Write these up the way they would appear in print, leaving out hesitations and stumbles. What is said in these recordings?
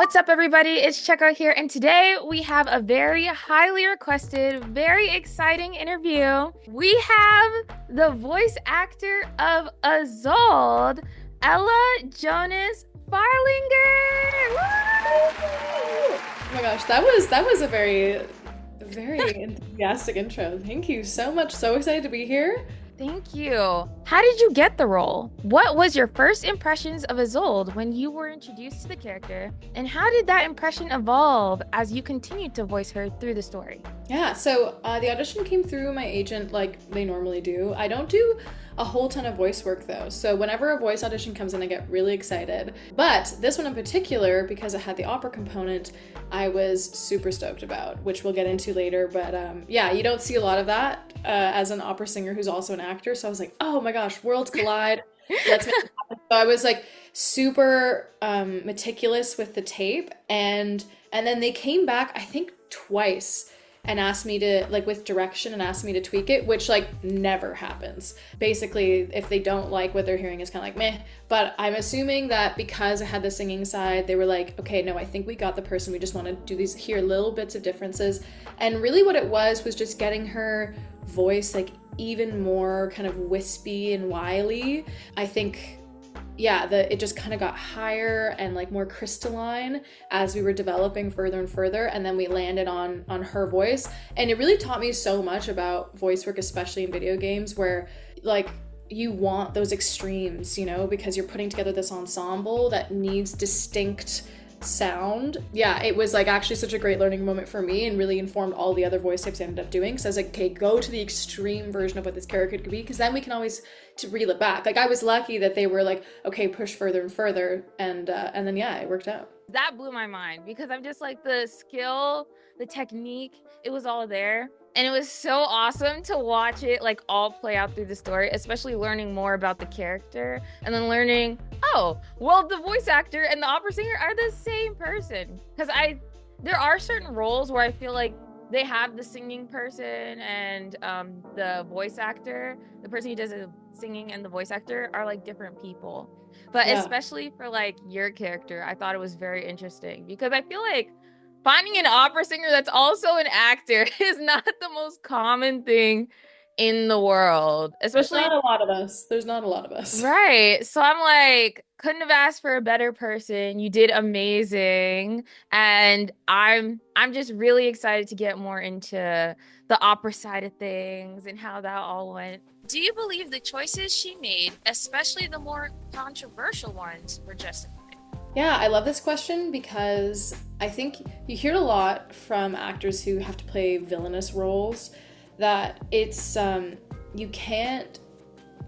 What's up, everybody? It's Cheko here, and today we have a very highly requested, very exciting interview. We have the voice actor of Isolde, Ella Jonas Farlinger. Oh my gosh, that was a very enthusiastic intro. Thank you so much. So excited to be here. Thank you. How did you get the role? What was your first impressions of Isolde when you were introduced to the character? And how did that impression evolve as you continued to voice her through the story? Yeah, so the audition came through my agent like they normally do. I don't do a whole ton of voice work though. So whenever a voice audition comes in, I get really excited. But this one in particular, because it had the opera component, I was super stoked about, which we'll get into later. But yeah, you don't see a lot of that as an opera singer who's also an actor. So I was like, oh my gosh, worlds collide. Let's make it happen. So I was like super meticulous with the tape, and then they came back, I think twice, and asked me to, like, with direction, and asked me to tweak it, which like never happens. Basically, if they don't like what they're hearing, it's kind of like meh. But I'm assuming that because I had the singing side, they were like, okay, no, I think we got the person. We just want to do these, hear little bits of differences. And really what it was just getting her voice like even more kind of wispy and wily. I think, yeah, it just kind of got higher and like more crystalline as we were developing further and further, and then we landed on her voice. And it really taught me so much about voice work, especially in video games, where like you want those extremes, you know, because you're putting together this ensemble that needs distinct sound. Yeah, it was like actually such a great learning moment for me, and really informed all the other voice types I ended up doing. So I was like, okay, go to the extreme version of what this character could be, because then we can always to reel it back. Like I was lucky that they were like, okay, push further and further, and then yeah, it worked out. That blew my mind because I'm just like the skill, the technique, it was all there. And it was so awesome to watch it like all play out through the story, especially learning more about the character and then learning, oh, well, the voice actor and the opera singer are the same person. Because there are certain roles where I feel like they have the singing person and the voice actor, the person who does the singing and the voice actor are like different people. But Yeah. especially for like your character, I thought it was very interesting because I feel like finding an opera singer that's also an actor is not the most common thing in the world, There's especially not a lot of us. There's not a lot of us. right. So I'm like, couldn't have asked for a better person. You did amazing. And I'm just really excited to get more into the opera side of things and how that all went. Do you believe the choices she made, especially the more controversial ones, were justified? Yeah, I love this question because I think you hear it a lot from actors who have to play villainous roles, that it's you can't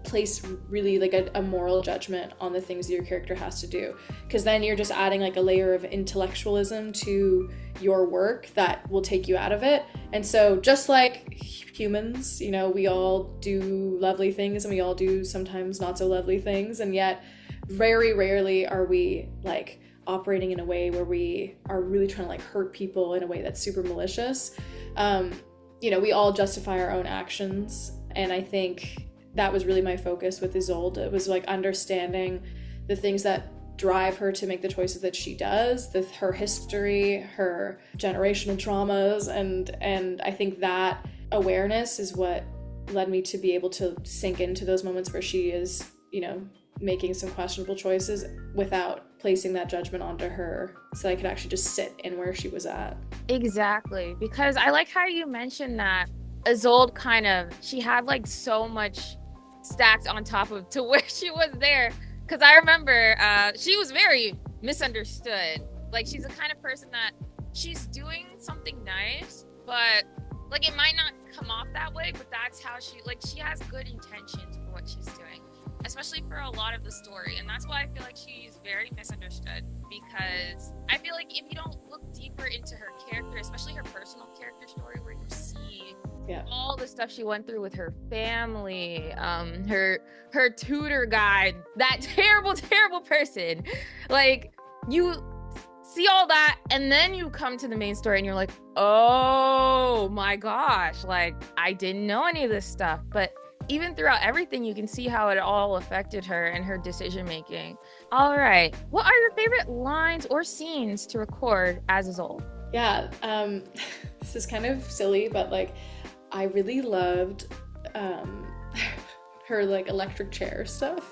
place really like a moral judgment on the things that your character has to do, because then you're just adding like a layer of intellectualism to your work that will take you out of it. And so just like humans, you know, we all do lovely things and we all do sometimes not so lovely things, and yet very rarely are we like operating in a way where we are really trying to like hurt people in a way that's super malicious. You know, we all justify our own actions, and I think that was really my focus with Isolde. It was like understanding the things that drive her to make the choices that she does, her history, her generational traumas, and I think that awareness is what led me to be able to sink into those moments where she is, you know, making some questionable choices without placing that judgment onto her, so I could actually just sit in where she was at. Exactly, because I like how you mentioned that Isolde she had like so much stacked on top of to where she was there. Because I remember she was very misunderstood. Like she's the kind of person that she's doing something nice, but like it might not come off that way, but that's how she has good intentions for what she's doing, especially for a lot of the story. And that's why I feel like she's very misunderstood, because I feel like if you don't look deeper into her character, especially her personal character story, where you see all the stuff she went through with her family, her tutor guide, that terrible person, like you see all that, and then you come to the main story and you're like, oh my gosh, like I didn't know any of this stuff. But even throughout everything, you can see how it all affected her and her decision making. All right. What are your favorite lines or scenes to record as Isolde? Yeah, this is kind of silly, but like I really loved um her like electric chair stuff.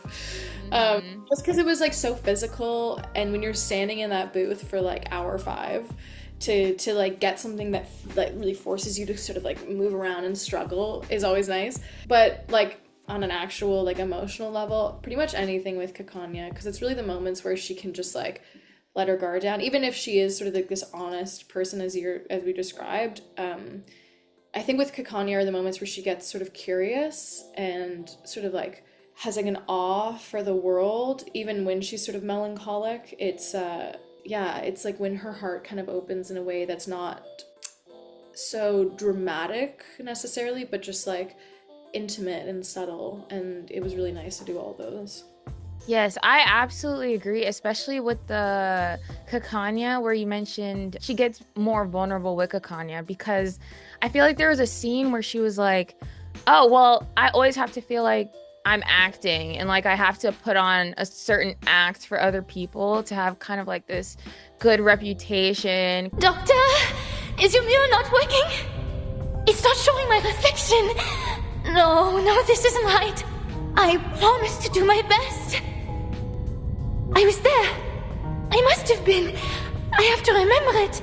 Hmm. Just because it was like so physical, and when you're standing in that booth for like hour five to like get something that like really forces you to sort of like move around and struggle is always nice. But like on an actual like emotional level, pretty much anything with Kakanya, because it's really the moments where she can just like let her guard down, even if she is sort of like this honest person as we described. I think with Kakanya are the moments where she gets sort of curious and sort of like has like an awe for the world, even when she's sort of melancholic. It's yeah, it's like when her heart kind of opens in a way that's not so dramatic necessarily, but just like intimate and subtle. And it was really nice to do all those. Yes, I absolutely agree, especially with the Kakanya, where you mentioned she gets more vulnerable with Kakanya because I feel like there was a scene where she was like, "Oh, well, I always have to feel like I'm acting and like I have to put on a certain act for other people to have kind of like this good reputation." Doctor, is your mirror not working? It's not showing my reflection. No, this isn't right. I promised to do my best. I was there. I must have been. I have to remember it.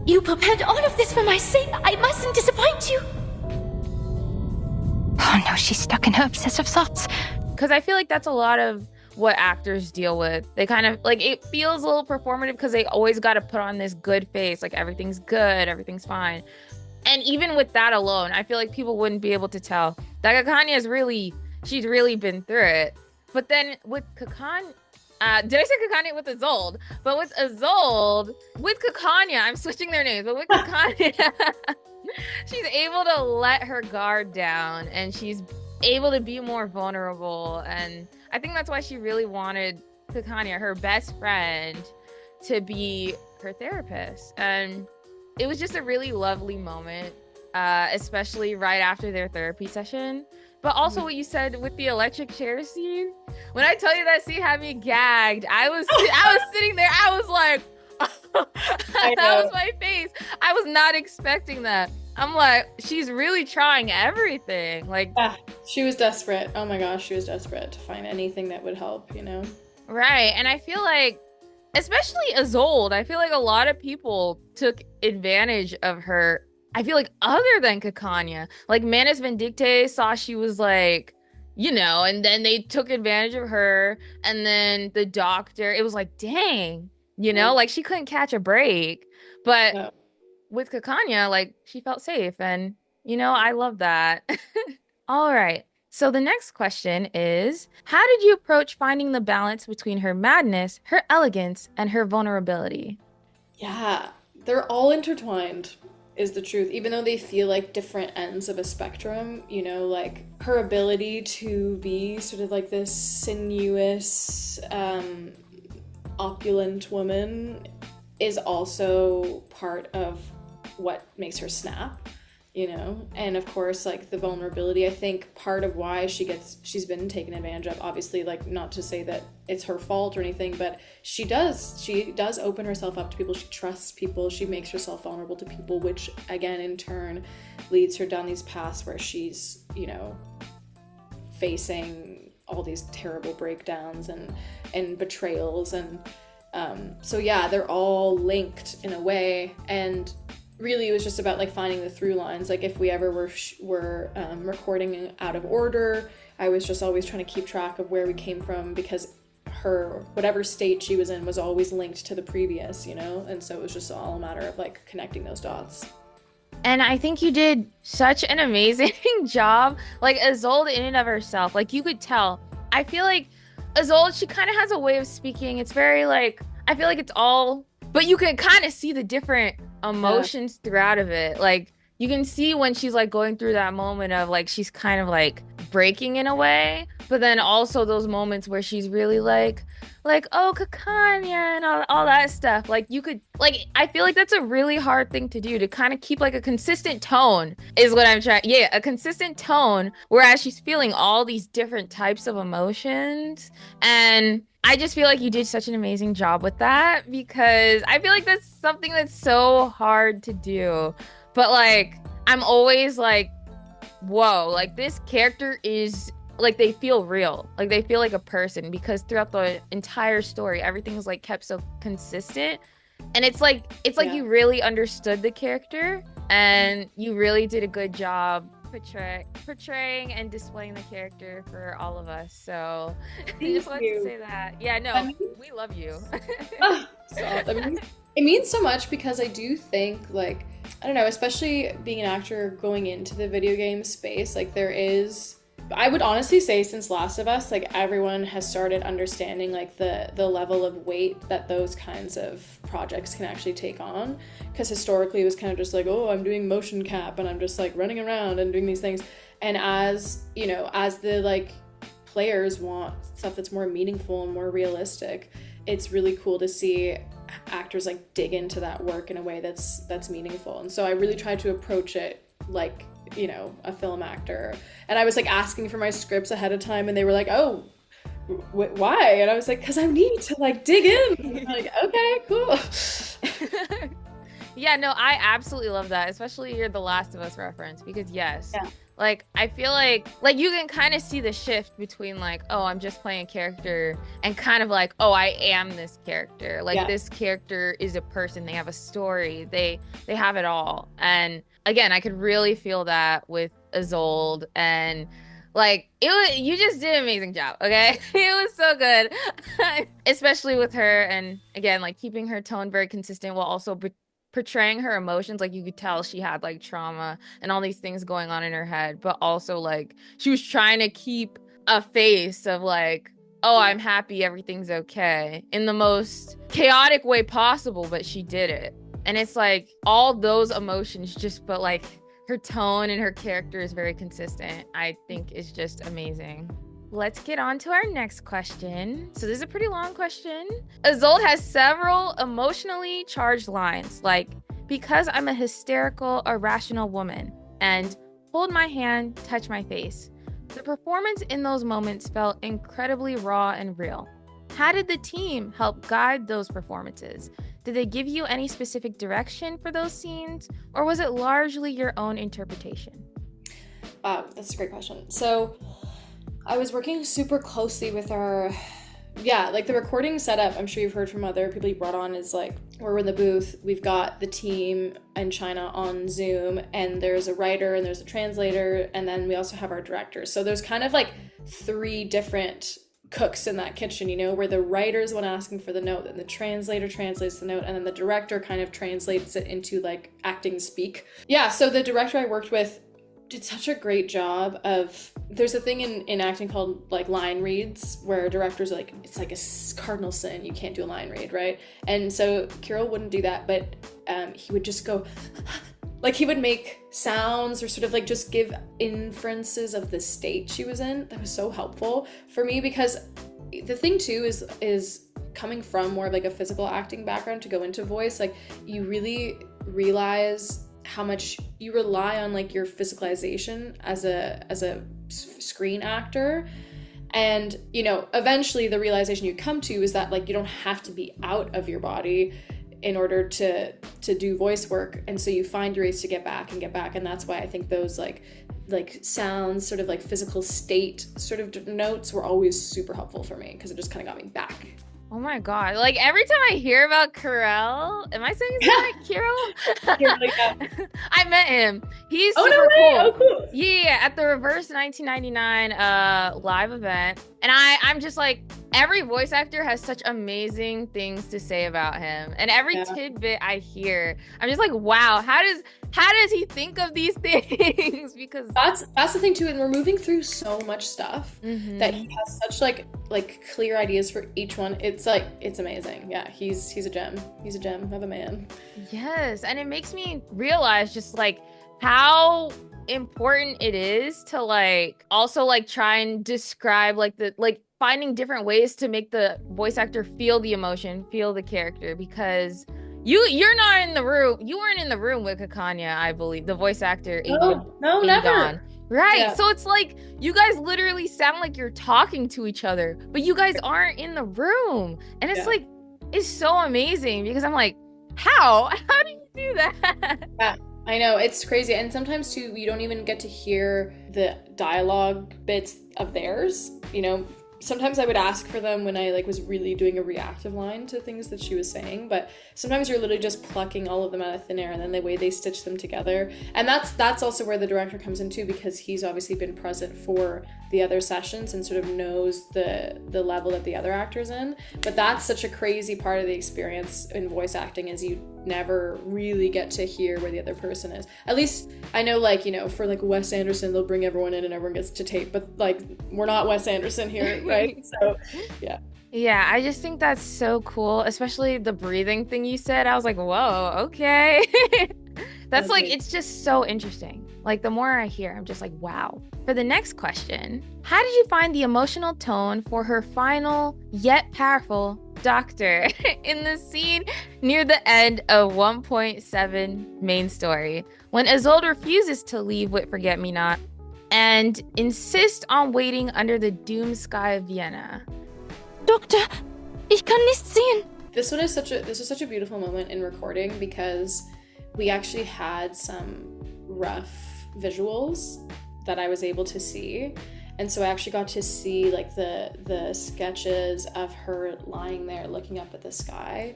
You prepared all of this for my sake. I mustn't disappoint you. Oh no, she's stuck in her obsessive thoughts. Because I feel like that's a lot of what actors deal with. They kind of like it feels a little performative because they always got to put on this good face, like everything's good, everything's fine. And even with that alone, I feel like people wouldn't be able to tell that Kakanya is really, she's really been through it. But then with Kakan, did I say Kakanya with Isolde? But with Isolde, with Kakanya, I'm switching their names, but with Kakanya, she's able to let her guard down and she's able to be more vulnerable. And I think that's why she really wanted Kakanya, her best friend, to be her therapist. And it was just a really lovely moment, especially right after their therapy session. But also what you said with the electric chair scene. When I tell you that scene had me gagged, I was sitting there, I was like, I that was know. my face. I was not expecting that. I'm like, she's really trying everything. Like, Yeah, she was desperate. Oh my gosh, she was desperate to find anything that would help, you know? right. And I feel like, especially Isolde, I feel like a lot of people took advantage of her. I feel like other than Kakanya, like Manus Vindicte saw she was like, and then they took advantage of her. And then the doctor, it was like, dang, Yeah. like she couldn't catch a break. But No. with Kakanya, like she felt safe. And, I love that. All right. So the next question is, how did you approach finding the balance between her madness, her elegance, and her vulnerability? Yeah, they're all intertwined, is the truth. Even though they feel like different ends of a spectrum, like her ability to be sort of like this sinuous, opulent woman is also part of what makes her snap, and of course like the vulnerability. I think part of why she's been taken advantage of, obviously, like not to say that it's her fault or anything, but she does open herself up to people, she trusts people, she makes herself vulnerable to people, which again in turn leads her down these paths where she's facing all these terrible breakdowns and betrayals. And so yeah, they're all linked in a way. And really it was just about like finding the through lines. Like if we ever were recording out of order, I was just always trying to keep track of where we came from, because her whatever state she was in was always linked to the previous, and so it was just all a matter of like connecting those dots. And I think you did such an amazing job. Like Isolde in and of herself, like you could tell. I feel like Isolde, she kind of has a way of speaking. It's very like, I feel like it's all, but you can kind of see the different Yeah. emotions throughout of it. Like you can see when she's like going through that moment of like she's kind of like breaking in a way, but then also those moments where she's really like, oh, Kakanya and all that stuff. Like you could like I feel like that's a really hard thing to do to kind of keep like a consistent tone is what I'm trying. Yeah, a consistent tone whereas she's feeling all these different types of emotions. And I just feel like you did such an amazing job with that because I feel like that's something that's so hard to do. But like I'm always like, whoa, like this character is like they feel real. Like they feel like a person because throughout the entire story, everything's like kept so consistent. And it's like you really understood the character and you really did a good job portraying and displaying the character for all of us. So I just wanted to say that. Yeah, no, we love you. It means so much because I do think like I don't know, especially being an actor going into the video game space, like I would honestly say since Last of Us, like everyone has started understanding like the level of weight that those kinds of projects can actually take on. Because historically it was kind of just like, oh, I'm doing motion cap and I'm just like running around and doing these things. And as, you know, as the like players want stuff that's more meaningful and more realistic, it's really cool to see actors like dig into that work in a way that's meaningful. And so I really tried to approach it like, you know, a film actor. And I was like asking for my scripts ahead of time and they were like, oh, why? And I was like, because I need to like dig in. And I'm like, okay, cool. Yeah, no, I absolutely love that, especially your The Last of Us reference because yes. Yeah. Like I feel like you can kind of see the shift between like, oh, I'm just playing a character and kind of like, oh, I am this character. Like this character is a person, they have a story, they have it all. And again, I could really feel that with Isolde and like you just did an amazing job, okay? It was so good. Especially with her and again, like keeping her tone very consistent while also portraying her emotions. Like you could tell she had like trauma and all these things going on in her head, but also like she was trying to keep a face of like, oh, I'm happy, everything's okay in the most chaotic way possible, but she did it. And it's like all those emotions just, but like her tone and her character is very consistent. I think is just amazing. Let's get on to our next question. So this is a pretty long question. Isolde has several emotionally charged lines, like, because I'm a hysterical, irrational woman, and hold my hand, touch my face. The performance in those moments felt incredibly raw and real. How did the team help guide those performances? Did they give you any specific direction for those scenes, or was it largely your own interpretation? That's a great question. So I was working super closely with like the recording setup. I'm sure you've heard from other people you brought on is like, we're in the booth, we've got the team in China on Zoom, and there's a writer and there's a translator, and then we also have our director. So there's kind of like 3 different cooks in that kitchen, you know, where the writer's the one asking for the note, and the translator translates the note, and then the director kind of translates it into like acting speak. Yeah, so the director I worked with did such a great job of, there's a thing in acting called like line reads where directors are like, it's like a cardinal sin, you can't do a line read, right? And so Kirill wouldn't do that, but he would just go like he would make sounds or sort of like just give inferences of the state she was in. That was so helpful for me because the thing too is coming from more of like a physical acting background to go into voice, like you really realize how much you rely on like your physicalization as a screen actor. And, you know, eventually the realization you come to is that like you don't have to be out of your body in order to do voice work. And so you find your ways to get back. And that's why I think those like sounds, sort of like physical state sort of notes were always super helpful for me because it just kind of got me back. Oh my God. Like every time I hear about Kirill, am I saying his name right? Kirill? Yeah. I met him. He's super no cool. Oh, cool. Yeah, at the Reverse 1999 live event. And I'm just like, every voice actor has such amazing things to say about him. And every tidbit I hear, I'm just like, wow, how does he think of these things? Because that's the thing too, and we're moving through so much stuff that he has such like clear ideas for each one. It's like, it's amazing. Yeah, he's a gem. He's a gem of a man. Yes, and it makes me realize just like how important it is to like also like try and describe like the like finding different ways to make the voice actor feel the emotion, feel the character, because you're not in the room. You weren't in the room with Kakanya, I believe, the voice actor No, never. Right. Yeah. So it's like you guys literally sound like you're talking to each other, but you guys aren't in the room. And it's like it's so amazing because I'm like, how? How do you do that? Yeah, I know, it's crazy. And sometimes too, you don't even get to hear the dialogue bits of theirs. You know, sometimes I would ask for them when I like was really doing a reactive line to things that she was saying, but sometimes you're literally just plucking all of them out of thin air, and then the way they stitch them together. And that's also where the director comes in too, because he's obviously been present for the other sessions and sort of knows the level that the other actor's in. But that's such a crazy part of the experience in voice acting, is you never really get to hear where the other person is. At least I know, like, you know, for like Wes Anderson, they'll bring everyone in and everyone gets to tape, but like we're not Wes Anderson here, right? So yeah, I just think that's so cool, especially the breathing thing you said. I was like, whoa, okay. That's like, it's just so interesting. Like, the more I hear, I'm just like, wow. For the next question, how did you find the emotional tone for her final yet powerful doctor in the scene near the end of 1.7 main story, when Isolde refuses to leave with Forget-Me-Not and insists on waiting under the doomed sky of Vienna? Doktor, ich kann nichts sehen. This was such a beautiful moment in recording, because we actually had some rough visuals that I was able to see. And so I actually got to see like the sketches of her lying there looking up at the sky,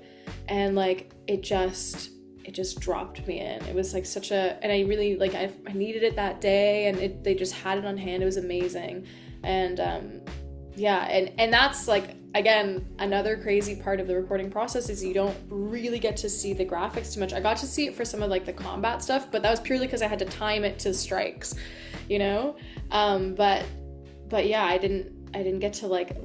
and like it just dropped me in. It was like such a, and I really like I needed it that day, and they just had it on hand. It was amazing. And yeah, and that's like, again, another crazy part of the recording process is you don't really get to see the graphics too much. I got to see it for some of like the combat stuff, but that was purely because I had to time it to strikes, you know. But yeah, I didn't get to like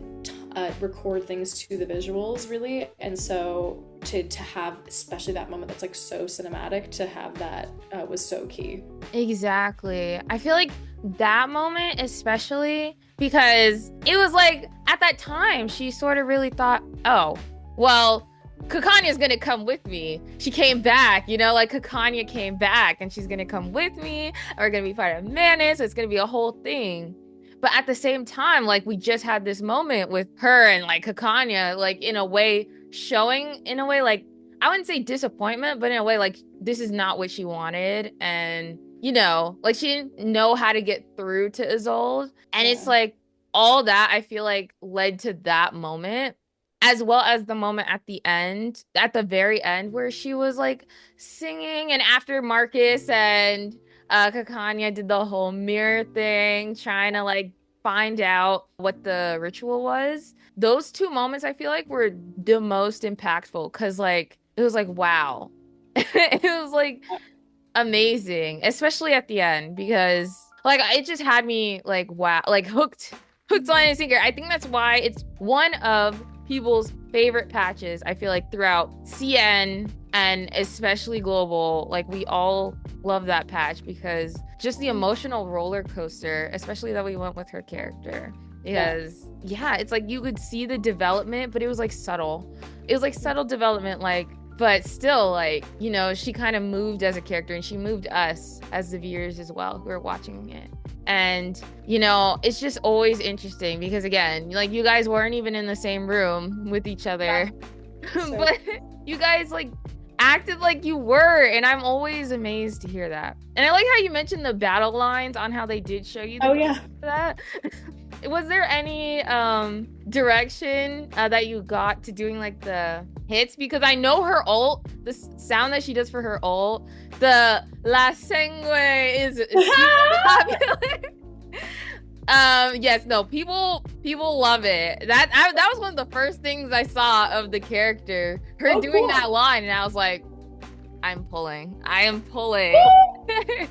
record things to the visuals really, and so to have especially that moment that's like so cinematic, to have that was so key. Exactly. I feel like that moment especially, because it was like at that time she sort of really thought, oh, well, Kakanya's gonna come with me. She came back, you know, like Kakanya came back and she's gonna come with me, and we're gonna be part of Manus. It's gonna be a whole thing. But at the same time, like, we just had this moment with her and like Kakanya, like in a way showing, in a way, like, I wouldn't say disappointment, but in a way like this is not what she wanted. And you know, like she didn't know how to get through to Isolde. And it's like all that I feel like led to that moment, as well as the moment at the end, at the very end, where she was like singing, and after Marcus and Kakanya did the whole mirror thing, trying to like find out what the ritual was. Those two moments I feel like were the most impactful, because like it was like, wow. It was like amazing, especially at the end, because like it just had me like, wow, like hooked line and sinker. I think that's why it's one of people's favorite patches, I feel like, throughout CN and especially global. Like we all love that patch because just the emotional roller coaster, especially that we went with her character, because yeah, it's like you could see the development, but it was like subtle. It was like subtle development, like, but still, like, you know, she kind of moved as a character, and she moved us as the viewers as well who are watching it. And, you know, it's just always interesting because, again, like, you guys weren't even in the same room with each other, but you guys, like, acted like you were, and I'm always amazed to hear that. And I like how you mentioned the battle lines on how they did show you that. Was there any direction that you got to doing like the hits? Because I know her ult, the sound that she does for her ult, the La Sangue is super popular. Yes, no, people love it. That was one of the first things I saw of the character, her doing that line, and I was like, I am pulling.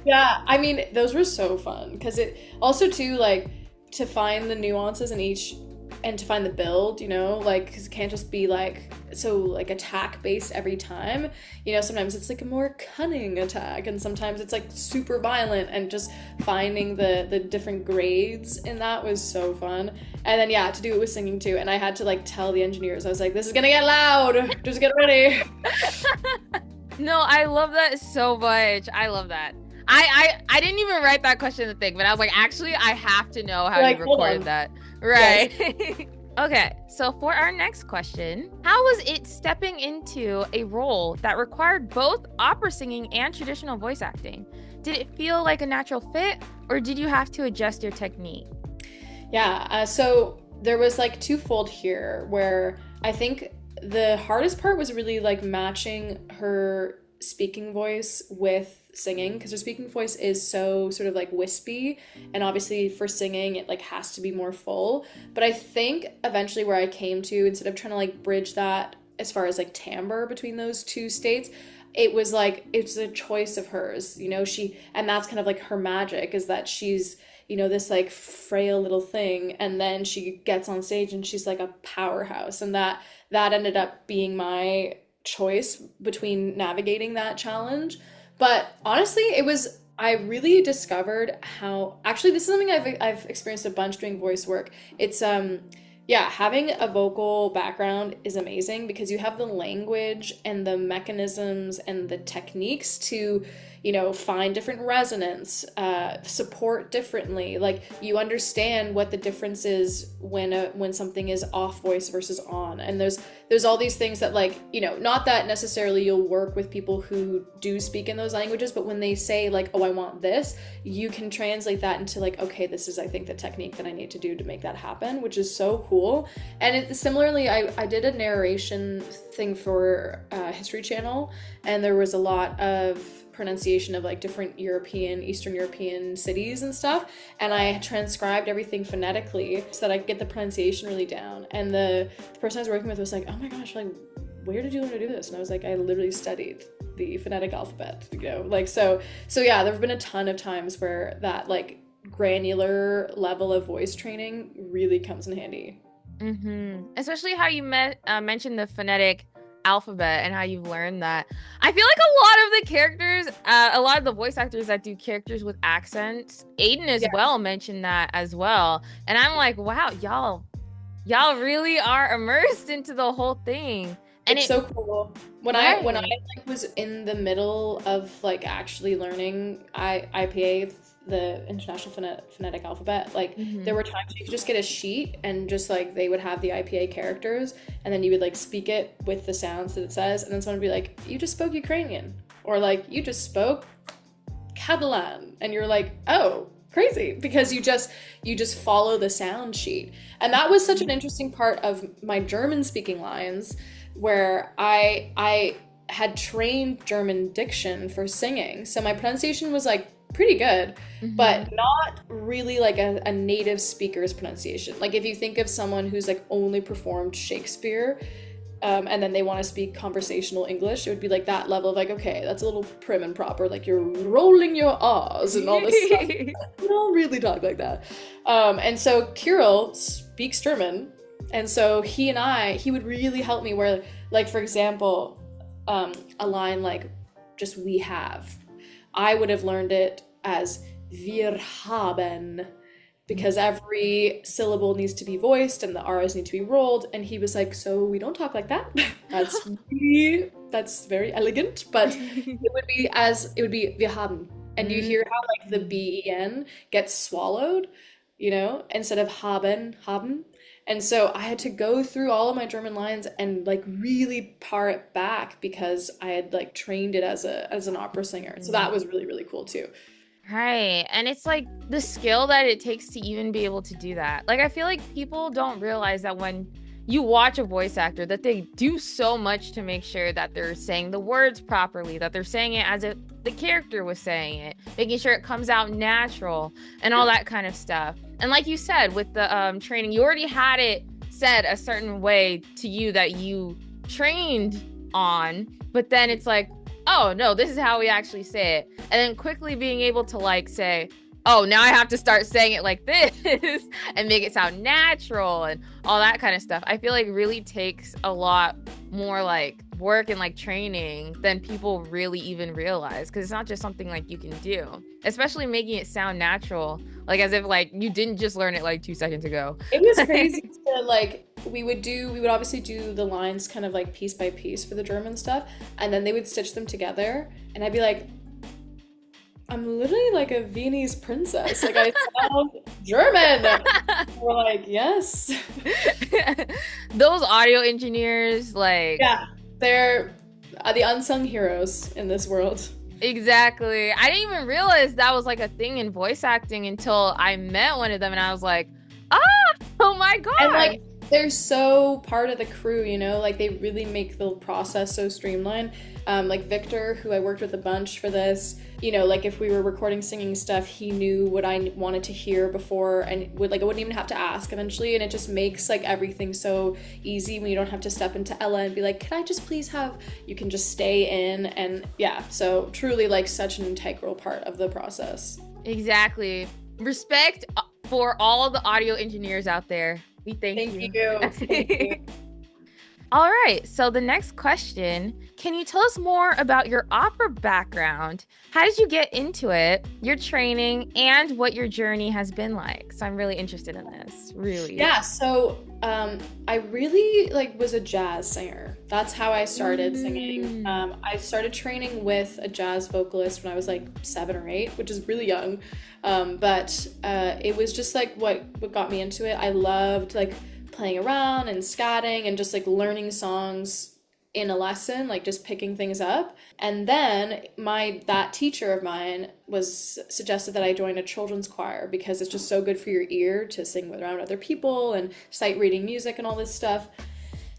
Yeah, I mean, those were so fun because it also too, like, to find the nuances in each and to find the build, you know, like, 'cause it can't just be like so like attack based every time, you know. Sometimes it's like a more cunning attack, and sometimes it's like super violent, and just finding the different grades in that was so fun. And then yeah, to do it with singing too, and I had to like tell the engineers, I was like, this is gonna get loud, just get ready. No, I love that so much. I love that. I didn't even write that question in the thing, but I was like, actually, I have to know how Like, you hold recorded on. that. Right. Yes. Okay, so for our next question, how was it stepping into a role that required both opera singing and traditional voice acting? Did it feel like a natural fit, or did you have to adjust your technique? Yeah, so there was like twofold here, where I think the hardest part was really like matching her speaking voice with singing, because her speaking voice is so sort of like wispy, and obviously for singing it like has to be more full. But I think eventually where I came to, instead of trying to like bridge that as far as like timbre between those two states, it was like it's a choice of hers, you know. She, and that's kind of like her magic, is that she's, you know, this like frail little thing, and then she gets on stage and she's like a powerhouse. And that ended up being my choice between navigating that challenge. But honestly, it was, I really discovered how, actually this is something I've experienced a bunch doing voice work. It's yeah, having a vocal background is amazing, because you have the language and the mechanisms and the techniques to, you know, find different resonance, support differently. Like, you understand what the difference is when something is off voice versus on. And there's all these things that, like, you know, not that necessarily you'll work with people who do speak in those languages, but when they say like, oh, I want this, you can translate that into like, okay, this is, I think, the technique that I need to do to make that happen, which is so cool. And similarly, I did a narration thing for History Channel, and there was a lot of pronunciation of like different Eastern European cities and stuff, and I transcribed everything phonetically so that I could get the pronunciation really down. And the person I was working with was like, oh my gosh, like, where did you learn to do this? And I was like, I literally studied the phonetic alphabet, you know, like, so yeah, there have been a ton of times where that like granular level of voice training really comes in handy. Especially how you mentioned the phonetic alphabet and how you've learned that. I feel like a lot of the characters, a lot of the voice actors that do characters with accents, Aiden as Yeah. well mentioned that as well. And I'm like, wow, y'all really are immersed into the whole thing. And It's so cool. When right. I like was in the middle of like actually learning IPA, the International Phonetic Alphabet, like there were times you could just get a sheet and just like they would have the IPA characters, and then you would like speak it with the sounds that it says, and then someone would be like, you just spoke Ukrainian, or like you just spoke Catalan, and you're like, oh, crazy, because you just follow the sound sheet. And that was such an interesting part of my German speaking lines, where I had trained German diction for singing, so my pronunciation was like pretty good, but not really like a native speaker's pronunciation. Like, if you think of someone who's like only performed Shakespeare, and then they want to speak conversational English, it would be like that level of like, okay, that's a little prim and proper, like you're rolling your R's and all this stuff. You don't really talk like that. And so Kirill speaks German, and so he would really help me where, like, for example, a line like just "we have," I would have learned it as "wir haben," because every syllable needs to be voiced and the R's need to be rolled. And he was like, so we don't talk like that. That's very elegant, but it would be "wir haben." And you hear how like the BEN gets swallowed, you know, instead of haben. And so I had to go through all of my German lines and like really par it back, because I had like trained it as an opera singer. So that was really, really cool too. Right. And it's like the skill that it takes to even be able to do that. Like, I feel like people don't realize that when you watch a voice actor, that they do so much to make sure that they're saying the words properly, that they're saying it as if the character was saying it, making sure it comes out natural and all that kind of stuff. And like you said, with the training, you already had it said a certain way to you that you trained on, but then it's like, oh no, this is how we actually say it. And then quickly being able to like say, oh, now I have to start saying it like this and make it sound natural and all that kind of stuff. I feel like really takes a lot more like work and like training than people really even realize, because it's not just something like you can do, especially making it sound natural, like as if like you didn't just learn it like 2 seconds ago. It was crazy to like we would obviously do the lines kind of like piece by piece for the German stuff, and then they would stitch them together, and I'd be like, I'm literally like a Viennese princess. Like I sound German. We're like, yes. Those audio engineers, like, Yeah, they're the unsung heroes in this world. exactly. I didn't even realize that was like a thing in voice acting until I met one of them and I was like, ah, oh my And God. like they're so part of the crew, you know, like they really make the process so streamlined. Like Victor, who I worked with a bunch for this, you know, like if we were recording singing stuff, he knew what I wanted to hear before, and would like I wouldn't even have to ask eventually, and it just makes like everything so easy when you don't have to step into Ella and be like, can I just please have, you can just stay in. And yeah, so truly like such an integral part of the process. Exactly. Respect for all the audio engineers out there. We thank you. Thank you. All right, so the next question, can you tell us more about your opera background? How did you get into it, your training, and what your journey has been like? So I'm really interested in this, really. Yeah, so I really like was a jazz singer. That's how I started singing. I started training with a jazz vocalist when I was like 7 or 8, which is really young. But it was just like what got me into it. I loved like playing around and scatting and just like learning songs in a lesson, like just picking things up. And then that teacher of mine was suggested that I join a children's choir because it's just so good for your ear to sing around other people and sight reading music and all this stuff.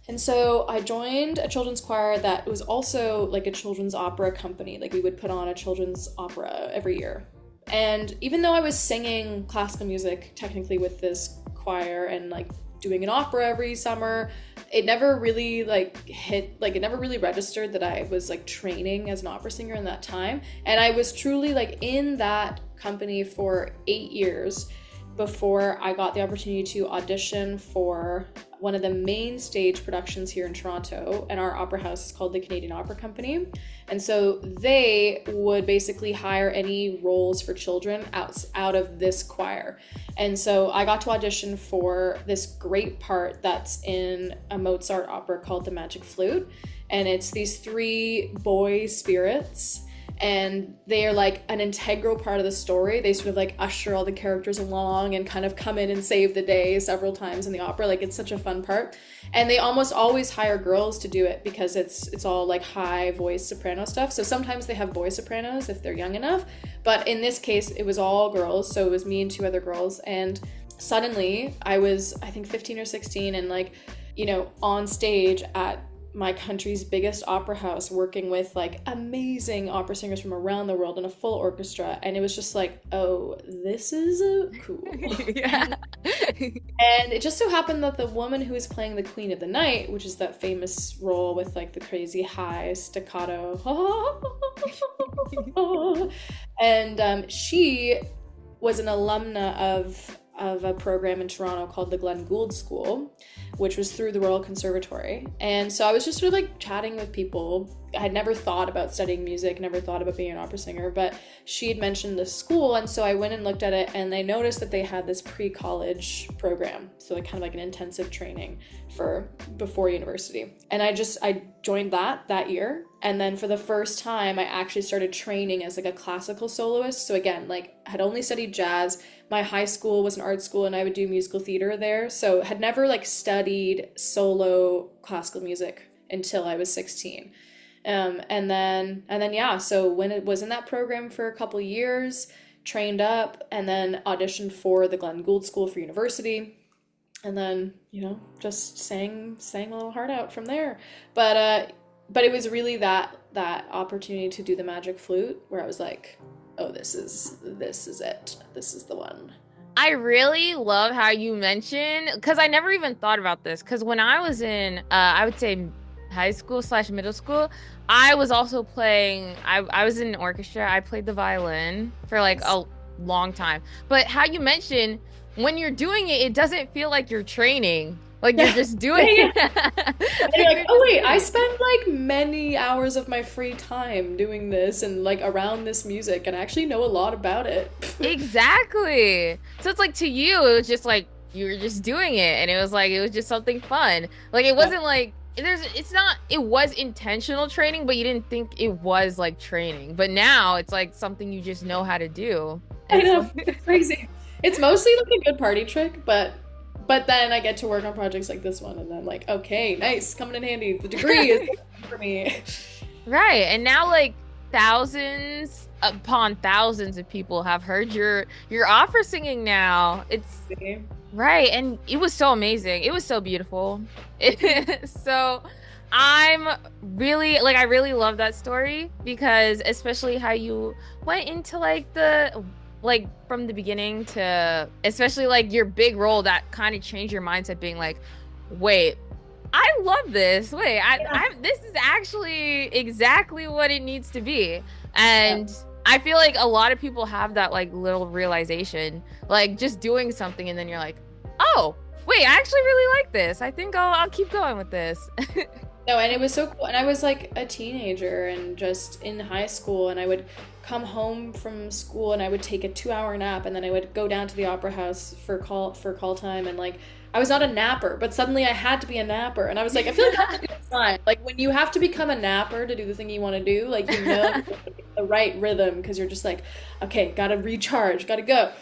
And so I joined a children's choir that was also like a children's opera company. Like we would put on a children's opera every year. And even though I was singing classical music technically with this choir and like doing an opera every summer, it never really like hit, like it never really registered that I was like training as an opera singer in that time. And I was truly like in that company for 8 years before I got the opportunity to audition for one of the main stage productions here in Toronto, and our opera house is called the Canadian Opera Company. And so they would basically hire any roles for children out of this choir. And so I got to audition for this great part that's in a Mozart opera called The Magic Flute. And it's these 3 boy spirits, and they are like an integral part of the story. They sort of like usher all the characters along and kind of come in and save the day several times in the opera. Like it's such a fun part. And they almost always hire girls to do it because it's all like high voice soprano stuff. So sometimes they have boy sopranos if they're young enough. But in this case, it was all girls. So it was me and 2 other girls. And suddenly I was, I think 15 or 16, and like, you know, on stage at my country's biggest opera house working with like amazing opera singers from around the world in a full orchestra, and it was just like, oh, this is cool. Yeah. And it just so happened that the woman who was playing the Queen of the Night, which is that famous role with like the crazy high staccato and she was an alumna of a program in Toronto called the Glenn Gould School, which was through the Royal Conservatory. And so I was just sort of like chatting with people. I had never thought about studying music, never thought about being an opera singer, but she had mentioned this school, and so I went and looked at it, and I noticed that they had this pre-college program, so like kind of like an intensive training for before university. And I joined that year, and then for the first time I actually started training as like a classical soloist. So again, like I had only studied jazz. My high school was an art school and I would do musical theater there, so had never like studied solo classical music until I was 16. And then yeah, so when it was in that program for a couple years, trained up, and then auditioned for the Glenn Gould School for university, and then, you know, just sang a little heart out from there. But it was really that opportunity to do the Magic Flute where I was like, oh, this is it. This is the one. I really love how you mention, because I never even thought about this, because when I was in, I would say high school / middle school, I was also playing, I was in an orchestra. I played the violin for like long time. But how you mentioned when you're doing it, it doesn't feel like you're training. Like you're Yeah. just Yeah, doing yeah. it. And you're Like like, you're oh just wait, I doing spend like many hours of my free time doing this and like around this music and I actually know a lot about it. it. Exactly. So it's like to you, it was just like you were just doing it and it was just something fun. Like it Yeah. wasn't like it's not it was intentional training, but you didn't think it was like training. But now it's like something you just know how to do. I It's know, like it's crazy. It's mostly like a good party trick, but then I get to work on projects like this one and then I'm like, okay, nice, coming in handy. The degree is for me. right. And now like thousands upon thousands of people have heard your opera singing now. It's right. And it was so amazing. It was so beautiful. So I'm really like I really love that story because especially how you went into like the like from the beginning to especially like your big role that kind of changed your mindset being like, wait, I love this. Wait, Yeah. this is actually exactly what it needs to be. Yeah. And I feel like a lot of people have that like little realization, like just doing something and then you're like, oh, wait, I actually really like this. I think I'll keep going with this. No, and it was so cool. And I was like a teenager and just in high school, and I would come home from school and I would take a 2 hour nap, and then I would go down to the opera house for call time. And like I was not a napper, but suddenly I had to be a napper, and I was like, I feel like that's a good sign. Like when you have to become a napper to do the thing you want to do, like you know the right rhythm because you're just like, okay, gotta recharge, gotta go.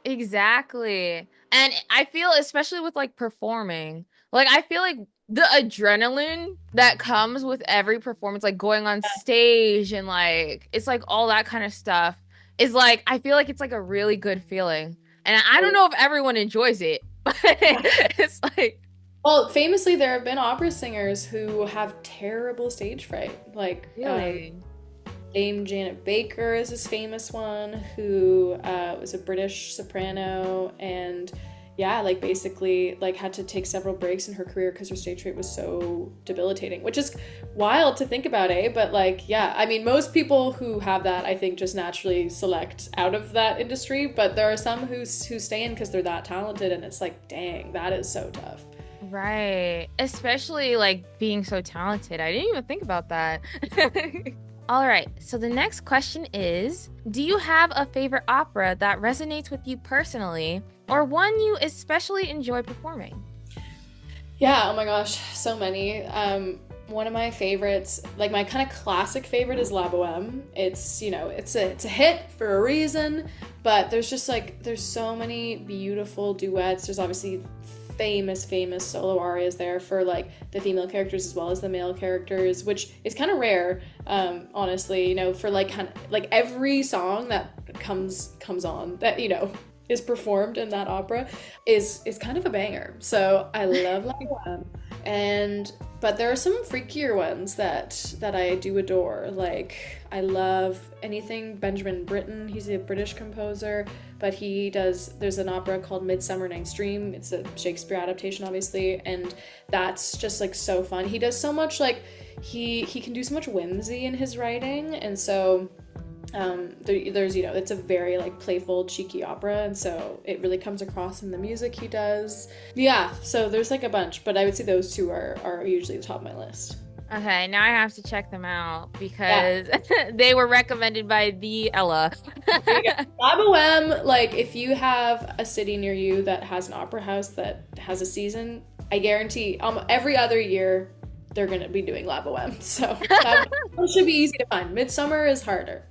Exactly. And I feel, especially with like performing, like I feel like the adrenaline that comes with every performance, like going on stage and like it's like all that kind of stuff is like I feel like it's like a really good feeling. And I don't know if everyone enjoys it, but it's like Well, famously, there have been opera singers who have terrible stage fright. Like, really. Dame Janet Baker is this famous one who was a British soprano and yeah, like basically like had to take several breaks in her career because her stage fright was so debilitating, which is wild to think about, eh? But like, yeah, I mean, most people who have that, I think, just naturally select out of that industry. But there are some who stay in because they're that talented, and it's like, dang, that is so tough. Right. Especially like being so talented. I didn't even think about that. All right. So the next question is, do you have a favorite opera that resonates with you personally or one you especially enjoy performing? Yeah, oh my gosh, so many. One of my favorites, like my kind of classic favorite is La Boheme. It's, you know, it's a hit for a reason, but there's just like there's so many beautiful duets. There's obviously famous solo arias there for like the female characters as well as the male characters, which is kind of rare, honestly, you know, for like kind of like every song that comes on that, you know, is performed in that opera is kind of a banger. So I love La Boheme. And but there are some freakier ones that I do adore. Like I love anything Benjamin Britten. He's a British composer, but there's an opera called Midsummer Night's Dream. It's a Shakespeare adaptation, obviously, and that's just like so fun. He does so much, like he can do so much whimsy in his writing, and so there's, you know, it's a very like playful, cheeky opera, and so it really comes across in the music he does. Yeah, so there's like a bunch, but I would say those two are usually the top of my list. Okay, now I have to check them out because they were recommended by the Ella. La Boheme, like if you have a city near you that has an opera house that has a season, I guarantee every other year they're gonna be doing La Boheme. So that one should be easy to find. Midsummer is harder.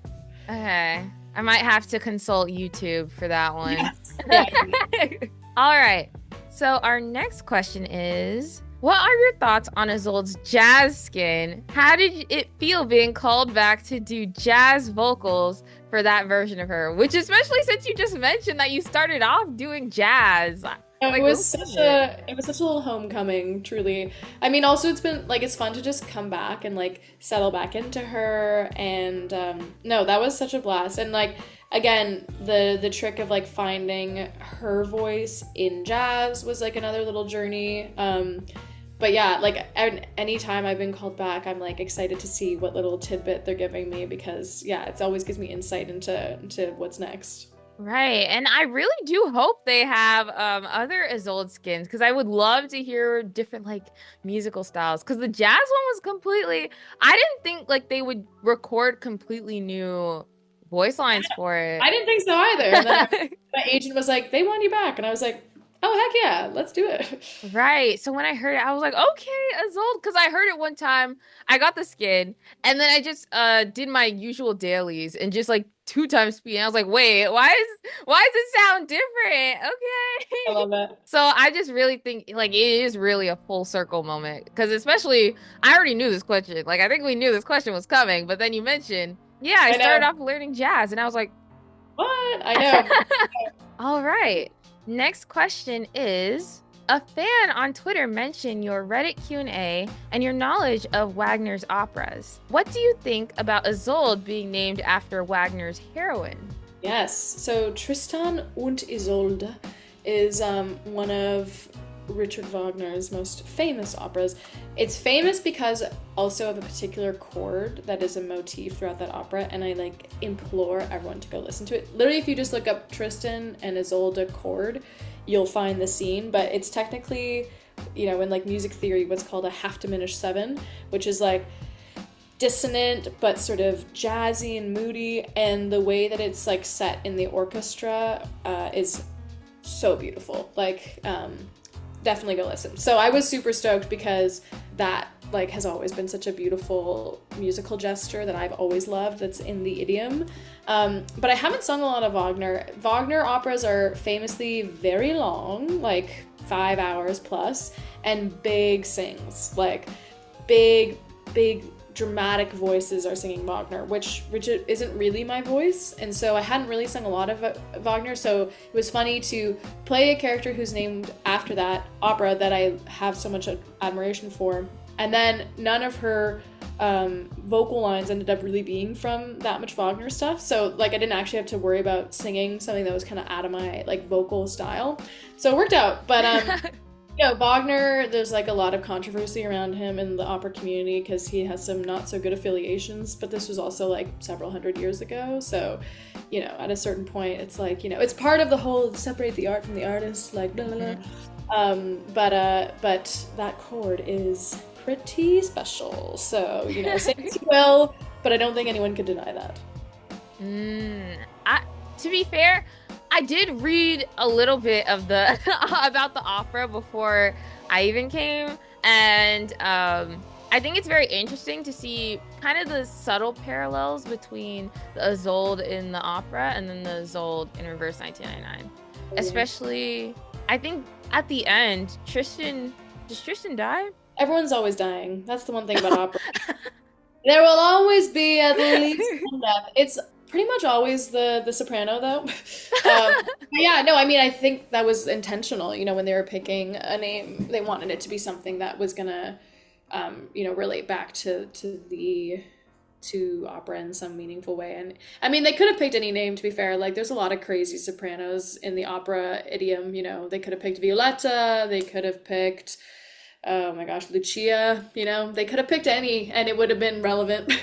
Okay, I might have to consult YouTube for that one. Yes. Yeah. All right, so our next question is, what are your thoughts on Isolde's jazz skin? How did it feel being called back to do jazz vocals for that version of her? Which, especially since you just mentioned that you started off doing jazz. It was such a little homecoming, truly. I mean, also it's been like it's fun to just come back and like settle back into her, and no, that was such a blast. And like again, the trick of like finding her voice in jazz was like another little journey. But yeah, like anytime I've been called back, I'm like excited to see what little tidbit they're giving me because yeah, it always gives me insight into what's next. Right. And I really do hope they have other Isolde skins because I would love to hear different like musical styles. Because the jazz one was completely, I didn't think like they would record completely new voice lines for it. I didn't think so either. And then my agent was like, "They want you back," and I was like, "Oh heck yeah, let's do it." Right. So when I heard it, I was like, okay, Isolde, because I heard it one time. I got the skin, and then I just did my usual dailies and just like 2 times speed. And I was like, wait, why does it sound different? I Okay. love it. So I just really think like it is really a full circle moment. Because especially I already knew this question. Like I think we knew this question was coming, but then you mentioned, yeah, I I started know. off learning jazz, and I was like, What? I know. all right. Next question is a fan on Twitter mentioned your Reddit Q&A and your knowledge of Wagner's operas. What do you think about Isolde being named after Wagner's heroine? Yes. So Tristan und Isolde is one of Richard Wagner's most famous operas. It's famous because also of a particular chord that is a motif throughout that opera, and I like implore everyone to go listen to it. Literally, if you just look up Tristan and Isolde chord, you'll find the scene, but it's technically, in like music theory, what's called a half diminished seven, which is like dissonant but sort of jazzy and moody, and the way that it's like set in the orchestra is so beautiful. Like definitely go listen. So I was super stoked because that like has always been such a beautiful musical gesture that I've always loved that's in the idiom. But I haven't sung a lot of Wagner. Wagner operas are famously very long, like 5 hours plus, and big sings, like big dramatic voices are singing Wagner, which isn't really my voice, and so I hadn't really sung a lot of Wagner, so it was funny to play a character who's named after that opera that I have so much admiration for, and then none of her vocal lines ended up really being from that much Wagner stuff, so like I didn't actually have to worry about singing something that was kind of out of my like vocal style, so it worked out. But yeah, Wagner, there's like a lot of controversy around him in the opera community because he has some not so good affiliations, but this was also like several hundred years ago. So, at a certain point, it's like, it's part of the whole separate the art from the artist, like, blah, blah, blah. But that chord is pretty special. So, say as you will, but I don't think anyone could deny that. To be fair, I did read a little bit of the about the opera before I even came, and I think it's very interesting to see kind of the subtle parallels between the Isolde in the opera and then the Isolde in Reverse 1999. Yeah. Especially, I think at the end, does Tristan die? Everyone's always dying. That's the one thing about opera. There will always be at least one death. It's pretty much always the soprano, though. Yeah, no, I mean, I think that was intentional. When they were picking a name, they wanted it to be something that was gonna, relate back to opera in some meaningful way. And I mean, they could have picked any name. To be fair, like there's a lot of crazy sopranos in the opera idiom. They could have picked Violetta. They could have picked, oh my gosh, Lucia. They could have picked any, and it would have been relevant.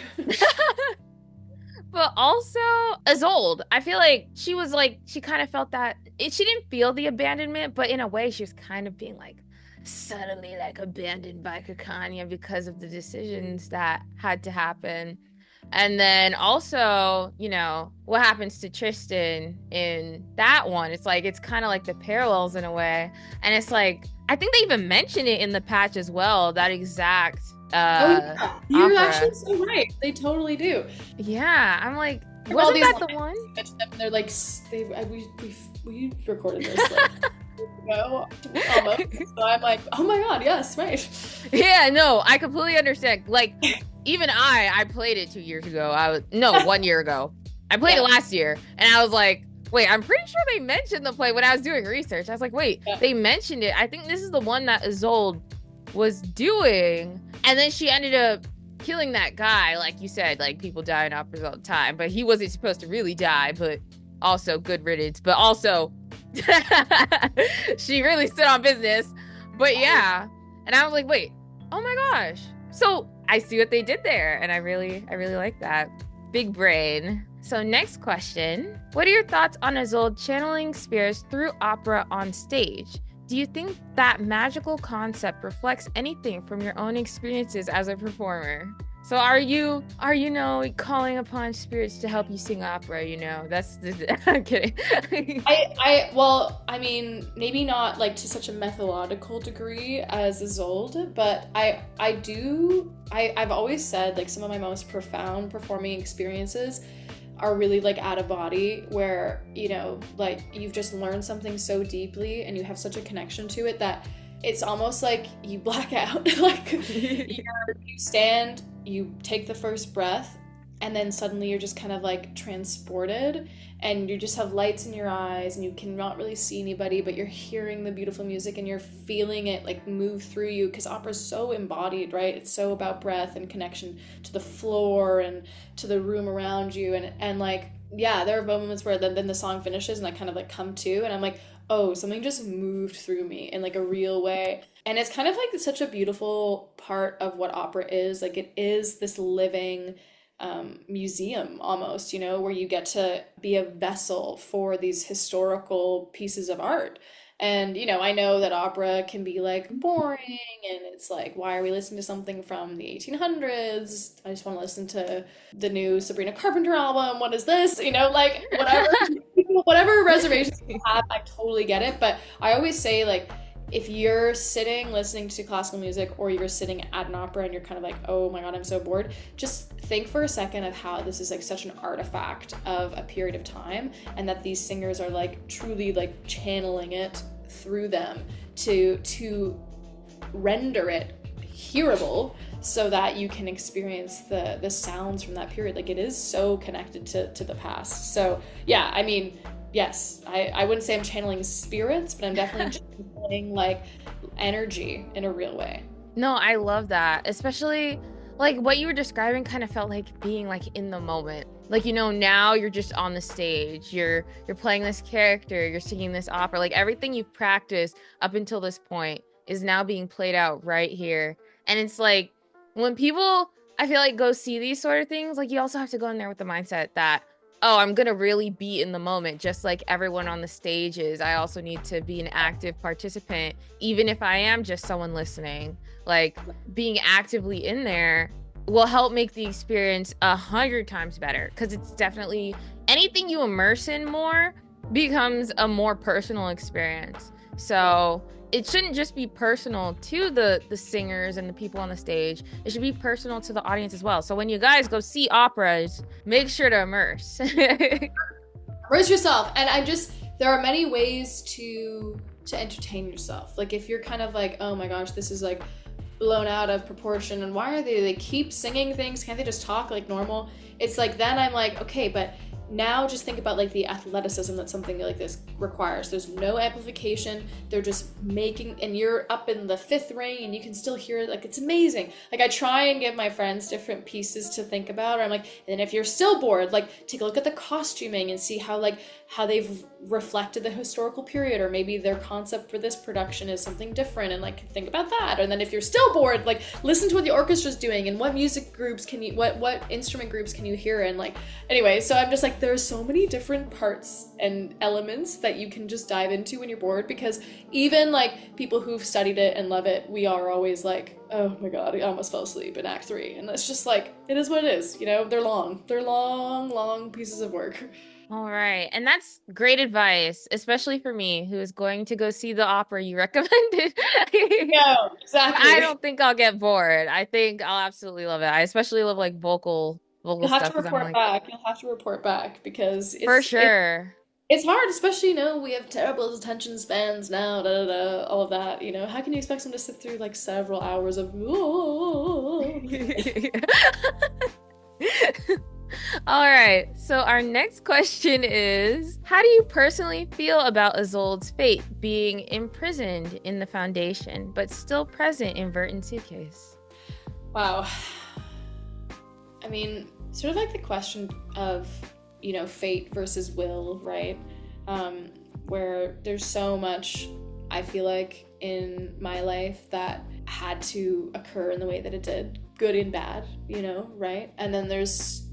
But also Isolde, I feel like she kind of felt that she didn't feel the abandonment, but in a way she was kind of being like subtly like abandoned by Kakanya because of the decisions that had to happen. And then also, what happens to Tristan in that one? It's like it's kind of like the parallels in a way. And it's like I think they even mention it in the patch as well, that exact yeah. You're opera. actually so right. They totally do. Yeah, I'm like, wasn't that the one? They're like, we recorded this like ago, almost. So I'm like, oh my god, yes, right. Yeah, no, I completely understand. Like, even I played it 2 years ago. 1 year ago. I played it last year, and I was like, wait, I'm pretty sure they mentioned the play when I was doing research. I was like, wait, they mentioned it. I think this is the one that Isolde was doing, and then she ended up killing that guy. Like you said, like people die in operas all the time, but he wasn't supposed to really die, but also good riddance, but also she really stood on business. But yeah, and I was like, wait, oh my gosh. So I see what they did there, and I really like that. Big brain. So next question. What are your thoughts on Isolde channeling spirits through opera on stage? Do you think that magical concept reflects anything from your own experiences as a performer? So are you calling upon spirits to help you sing opera, That's I'm kidding. Well, I mean, maybe not like to such a methodological degree as Isolde, but I've always said like some of my most profound performing experiences are really like out of body, where, like you've just learned something so deeply and you have such a connection to it that it's almost like you black out. Like you stand, you take the first breath, and then suddenly you're just kind of like transported, and you just have lights in your eyes and you cannot really see anybody, but you're hearing the beautiful music and you're feeling it like move through you, because opera's so embodied, right? It's so about breath and connection to the floor and to the room around you, and like, yeah, there are moments where then the song finishes and I kind of like come to, and I'm like, oh, something just moved through me in like a real way. And it's kind of like such a beautiful part of what opera is. Like it is this living museum almost, where you get to be a vessel for these historical pieces of art. And, I know that opera can be like boring, and it's like, why are we listening to something from the 1800s? I just want to listen to the new Sabrina Carpenter album. What is this? Like whatever reservations you have, I totally get it. But I always say, like, if you're sitting listening to classical music, or you're sitting at an opera and you're kind of like, oh my god, I'm so bored, just think for a second of how this is like such an artifact of a period of time, and that these singers are like truly like channeling it through them to render it hearable, so that you can experience the sounds from that period. Like it is so connected to the past. So yeah, I mean, yes, I wouldn't say I'm channeling spirits, but I'm definitely channeling like energy in a real way. No, I love that. Especially like what you were describing kind of felt like being like in the moment. Like, now you're just on the stage. You're playing this character, you're singing this opera. Like everything you've practiced up until this point is now being played out right here. And it's like when people, I feel like, go see these sort of things, like you also have to go in there with the mindset that, oh, I'm gonna really be in the moment, just like everyone on the stage is. I also need to be an active participant, even if I am just someone listening. Like being actively in there will help make the experience 100 times better, because it's definitely, anything you immerse in more becomes a more personal experience. So it shouldn't just be personal to the singers and the people on the stage. It should be personal to the audience as well. So when you guys go see operas, make sure to immerse. Immerse yourself. And there are many ways to entertain yourself. Like if you're kind of like, oh my gosh, this is like blown out of proportion, and why are they keep singing things? Can't they just talk like normal? It's like, then I'm like, okay, but now just think about like the athleticism that something like this requires. There's no amplification. They're just making, and you're up in the fifth ring and you can still hear it. Like it's amazing. Like I try and give my friends different pieces to think about, or I'm like, and if you're still bored, like take a look at the costuming and see how they've reflected the historical period, or maybe their concept for this production is something different, and like think about that. And then if you're still bored, like listen to what the orchestra's doing and what music groups can you, what instrument groups can you hear, and like, anyway, so I'm just like, there's so many different parts and elements that you can just dive into when you're bored, because even like people who've studied it and love it, we are always like, oh my god, I almost fell asleep in Act 3. And it's just like, it is what it is, they're long pieces of work. All right. And that's great advice, especially for me, who is going to go see the opera you recommended. Yeah, exactly. I don't think I'll get bored. I think I'll absolutely love it. I especially love like vocal You'll have stuff. to report back. You'll have to report back, because for sure. It's hard, especially, we have terrible attention spans now, all of that, How can you expect someone to sit through like several hours of All right, so our next question is, how do you personally feel about Isolde's fate, being imprisoned in the Foundation, but still present in Verton's suitcase? Wow. I mean, sort of like the question of, fate versus will, right? Where there's so much, I feel like, in my life that had to occur in the way that it did, good and bad, you know, right? And then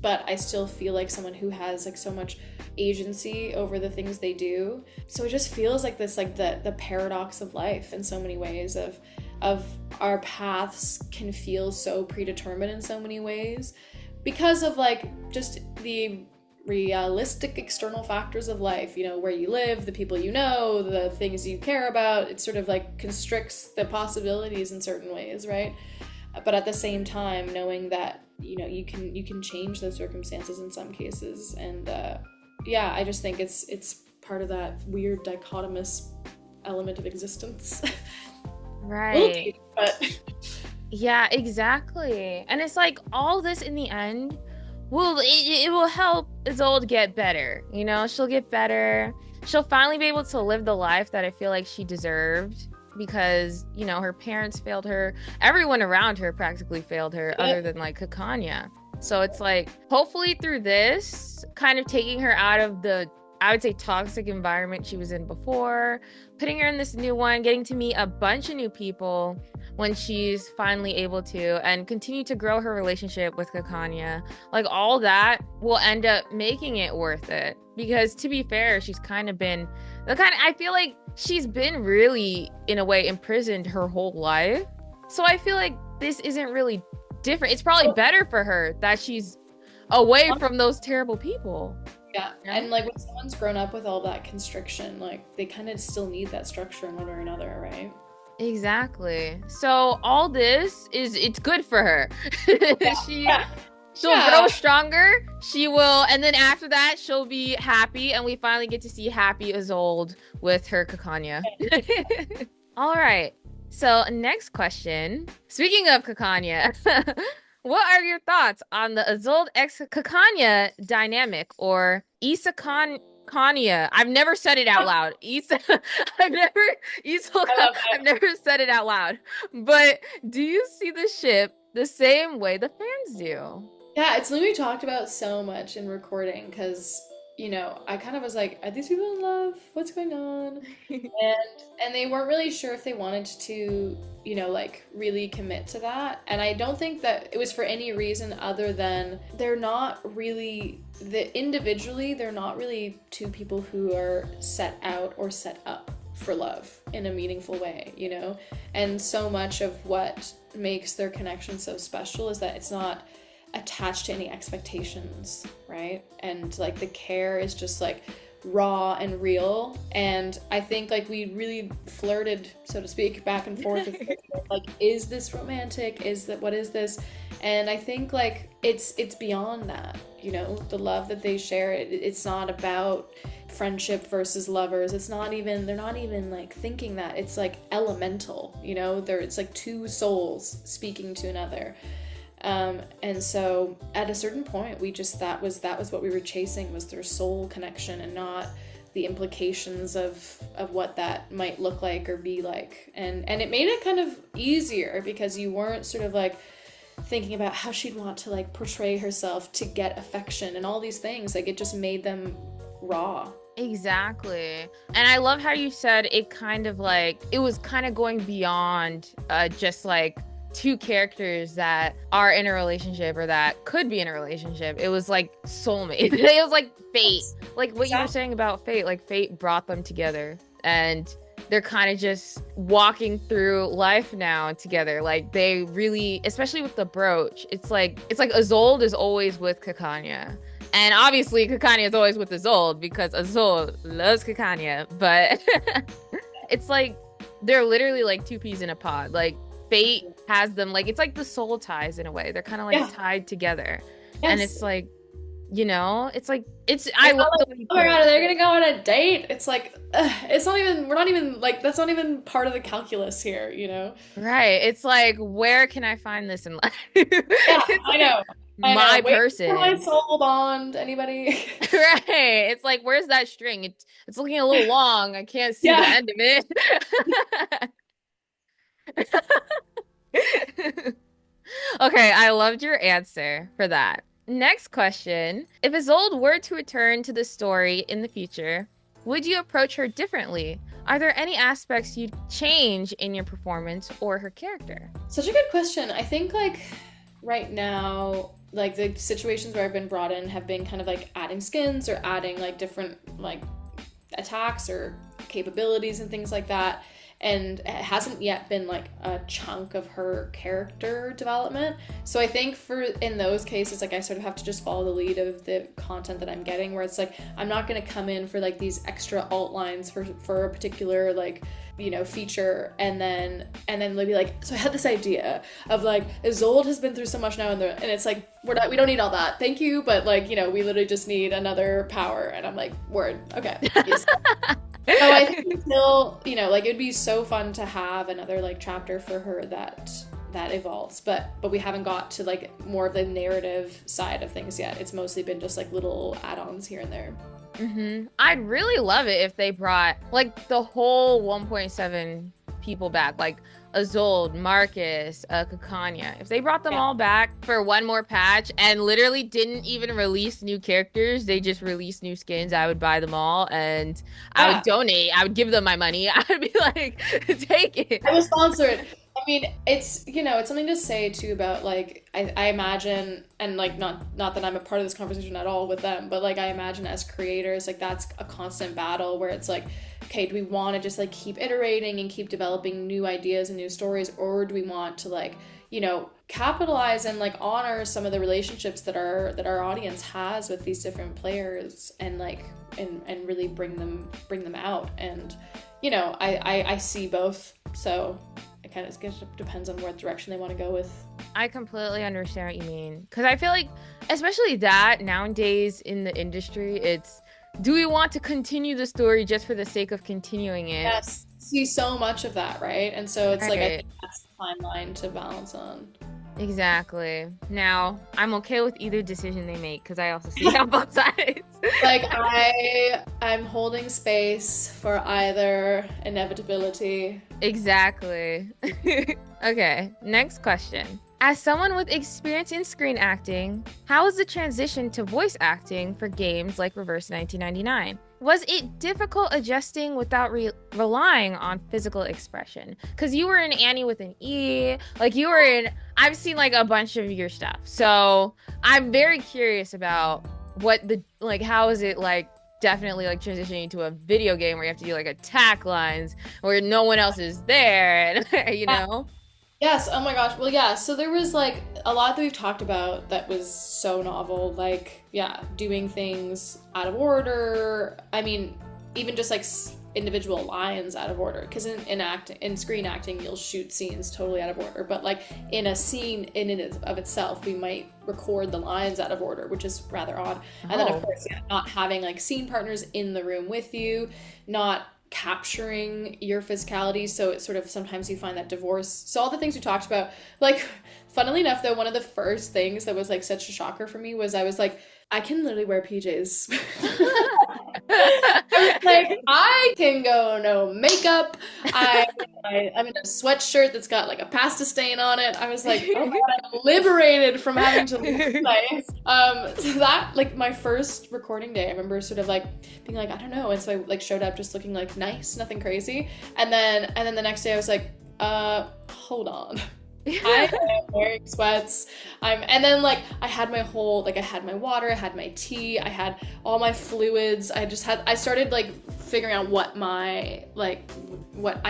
but I still feel like someone who has like so much agency over the things they do. So it just feels like this, like the paradox of life in so many ways of our paths can feel so predetermined in so many ways because of like just the realistic external factors of life, you know, where you live, the people you know, the things you care about. It sort of like constricts the possibilities in certain ways, right? But at the same time, knowing that, you know, you can change those circumstances in some cases. And yeah, I just think it's part of that weird dichotomous element of existence. Right. But yeah, exactly. And it's like all this in the end it will help Isolde get better. You know, she'll get better. She'll finally be able to live the life that I feel like she deserved because, you know, her parents failed her. Everyone around her practically failed her other than like Kekanya. So it's like, hopefully through this, kind of taking her out of the, I would say, toxic environment she was in before, putting her in this new one, getting to meet a bunch of new people when she's finally able to, and continue to grow her relationship with Kekanya. Like, all that will end up making it worth it. Because to be fair, she's kind of been I feel like she's been really, in a way, imprisoned her whole life. So I feel like this isn't really different. It's probably better for her that she's away from those terrible people. Yeah, and like when someone's grown up with all that constriction, like they kind of still need that structure in one way or another, right? Exactly. So all this it's good for her. She'll grow stronger. She will, and then after that, she'll be happy, and we finally get to see happy Isolde with her Kekanya. All right. So next question. Speaking of Kekanya, what are your thoughts on the Isolde x Kekanya dynamic, or Kanya? I've never said it out loud. I've never said it out loud. But do you see the ship the same way the fans do? Yeah, it's something we talked about so much in recording because, you know, I kind of was like, are these people in love? What's going on? And they weren't really sure if they wanted to, you know, like really commit to that. And I don't think that it was for any reason other than they're not really individually, they're not really two people who are set out or set up for love in a meaningful way, you know? And so much of what makes their connection so special is that it's not attached to any expectations, right? And like the care is just like raw and real. And I think like we really flirted, so to speak, back and forth with like, is this romantic? What is this? And I think like it's beyond that, you know, the love that they share. It's not about friendship versus lovers. They're not even like thinking that. It's like elemental, you know, it's like two souls speaking to another. And so at a certain point that was what we were chasing, was their soul connection and not the implications of what that might look like or be like. And it made it kind of easier because you weren't sort of like thinking about how she'd want to like portray herself to get affection and all these things. Like it just made them raw. Exactly. And I love how you said it kind of like, it was kind of going beyond just like two characters that are in a relationship or that could be in a relationship. It was like soulmate. It was like fate. Like what you were saying about fate, like fate brought them together and they're kind of just walking through life now together. Like they really, especially with the brooch, it's like Isolde is always with Kekanya. And obviously Kekanya is always with Isolde because Isolde loves Kekanya, but it's like they're literally like two peas in a pod. Like fate has them, like it's like the soul ties in a way. They're kind of like tied together. Yes. And it's like, you know, it's like I love like, oh my god, they're gonna go on a date. It's like we're not even like, that's not even part of the calculus here, you know? Right. It's like, where can I find this in life? Yeah, I know. My person. My soul bond. Anybody? Right. It's like, where's that string? It's looking a little long. I can't see the end of it. Okay, I loved your answer for that. Next question. If Isolde were to return to the story in the future, would you approach her differently? Are there any aspects you'd change in your performance or her character? Such a good question. I think like right now, like the situations where I've been brought in have been kind of like adding skins or adding like different like attacks or capabilities and things like that. And it hasn't yet been like a chunk of her character development. So I think in those cases, like I sort of have to just follow the lead of the content that I'm getting, where it's like I'm not going to come in for like these extra alt lines for a particular like, you know, feature and then they'll be like, so I had this idea of like Isolde has been through so much now and it's like we don't need all that, thank you, but like, you know, we literally just need another power. And I'm like, word, okay. Yes. So I think still, you know, like it'd be so fun to have another like chapter for her that evolves, but we haven't got to like more of the narrative side of things yet. It's mostly been just like little add-ons here and there. I'd really love it if they brought like the whole 1.7 people back, like Isolde, Marcus, Kakanya. If they brought them all back for one more patch and literally didn't even release new characters, they just released new skins, I would buy them all and I would donate. I would give them my money. I would be like, take it. I will sponsor it. I mean, it's, you know, it's something to say too about like, I imagine, and like not that I'm a part of this conversation at all with them, but like I imagine as creators, like that's a constant battle where it's like, okay, do we want to just like keep iterating and keep developing new ideas and new stories, or do we want to like, you know, capitalize and like honor some of the relationships that our audience has with these different players and like and really bring them out? And you know, I see both, so it kind of depends on what direction they want to go with. I completely understand what you mean, because I feel like especially that nowadays in the industry, it's, do we want to continue the story just for the sake of continuing it? Yes, see so much of that, right? And so it's like I think that's the fine line to balance on. Exactly. Now, I'm okay with either decision they make because I also see it on both sides. Like I'm holding space for either inevitability. Exactly. Okay, next question. As someone with experience in screen acting, how was the transition to voice acting for games like Reverse 1999? Was it difficult adjusting without relying on physical expression? Because you were in Annie with an E, like you were in, I've seen like a bunch of your stuff. So I'm very curious about what the, like, how is it like definitely like transitioning to a video game where you have to do like attack lines where no one else is there, and you know? Yes, oh my gosh. Well, yeah, so there was like a lot that we've talked about that was so novel, like, yeah, doing things out of order. I mean, even just like individual lines out of order, because in screen acting, you'll shoot scenes totally out of order, but like in a scene in and of itself, we might record the lines out of order, which is rather odd. And then of course, yeah, not having like scene partners in the room with you, not capturing your physicality, so it's sort of sometimes you find that divorce. So all the things we talked about, like funnily enough though, one of the first things that was like such a shocker for me was I was like, I can literally wear PJs. I was like, I can go no makeup. I'm in a sweatshirt that's got like a pasta stain on it. I was like, oh my God, I'm liberated from having to look nice. So that, like my first recording day, I remember sort of like being like, I don't know. And so I like showed up just looking like nice, nothing crazy. And then the next day I was like, hold on. I am wearing sweats. And then like I had my whole, like I had my water, I had my tea, I had all my fluids. I started like figuring out what I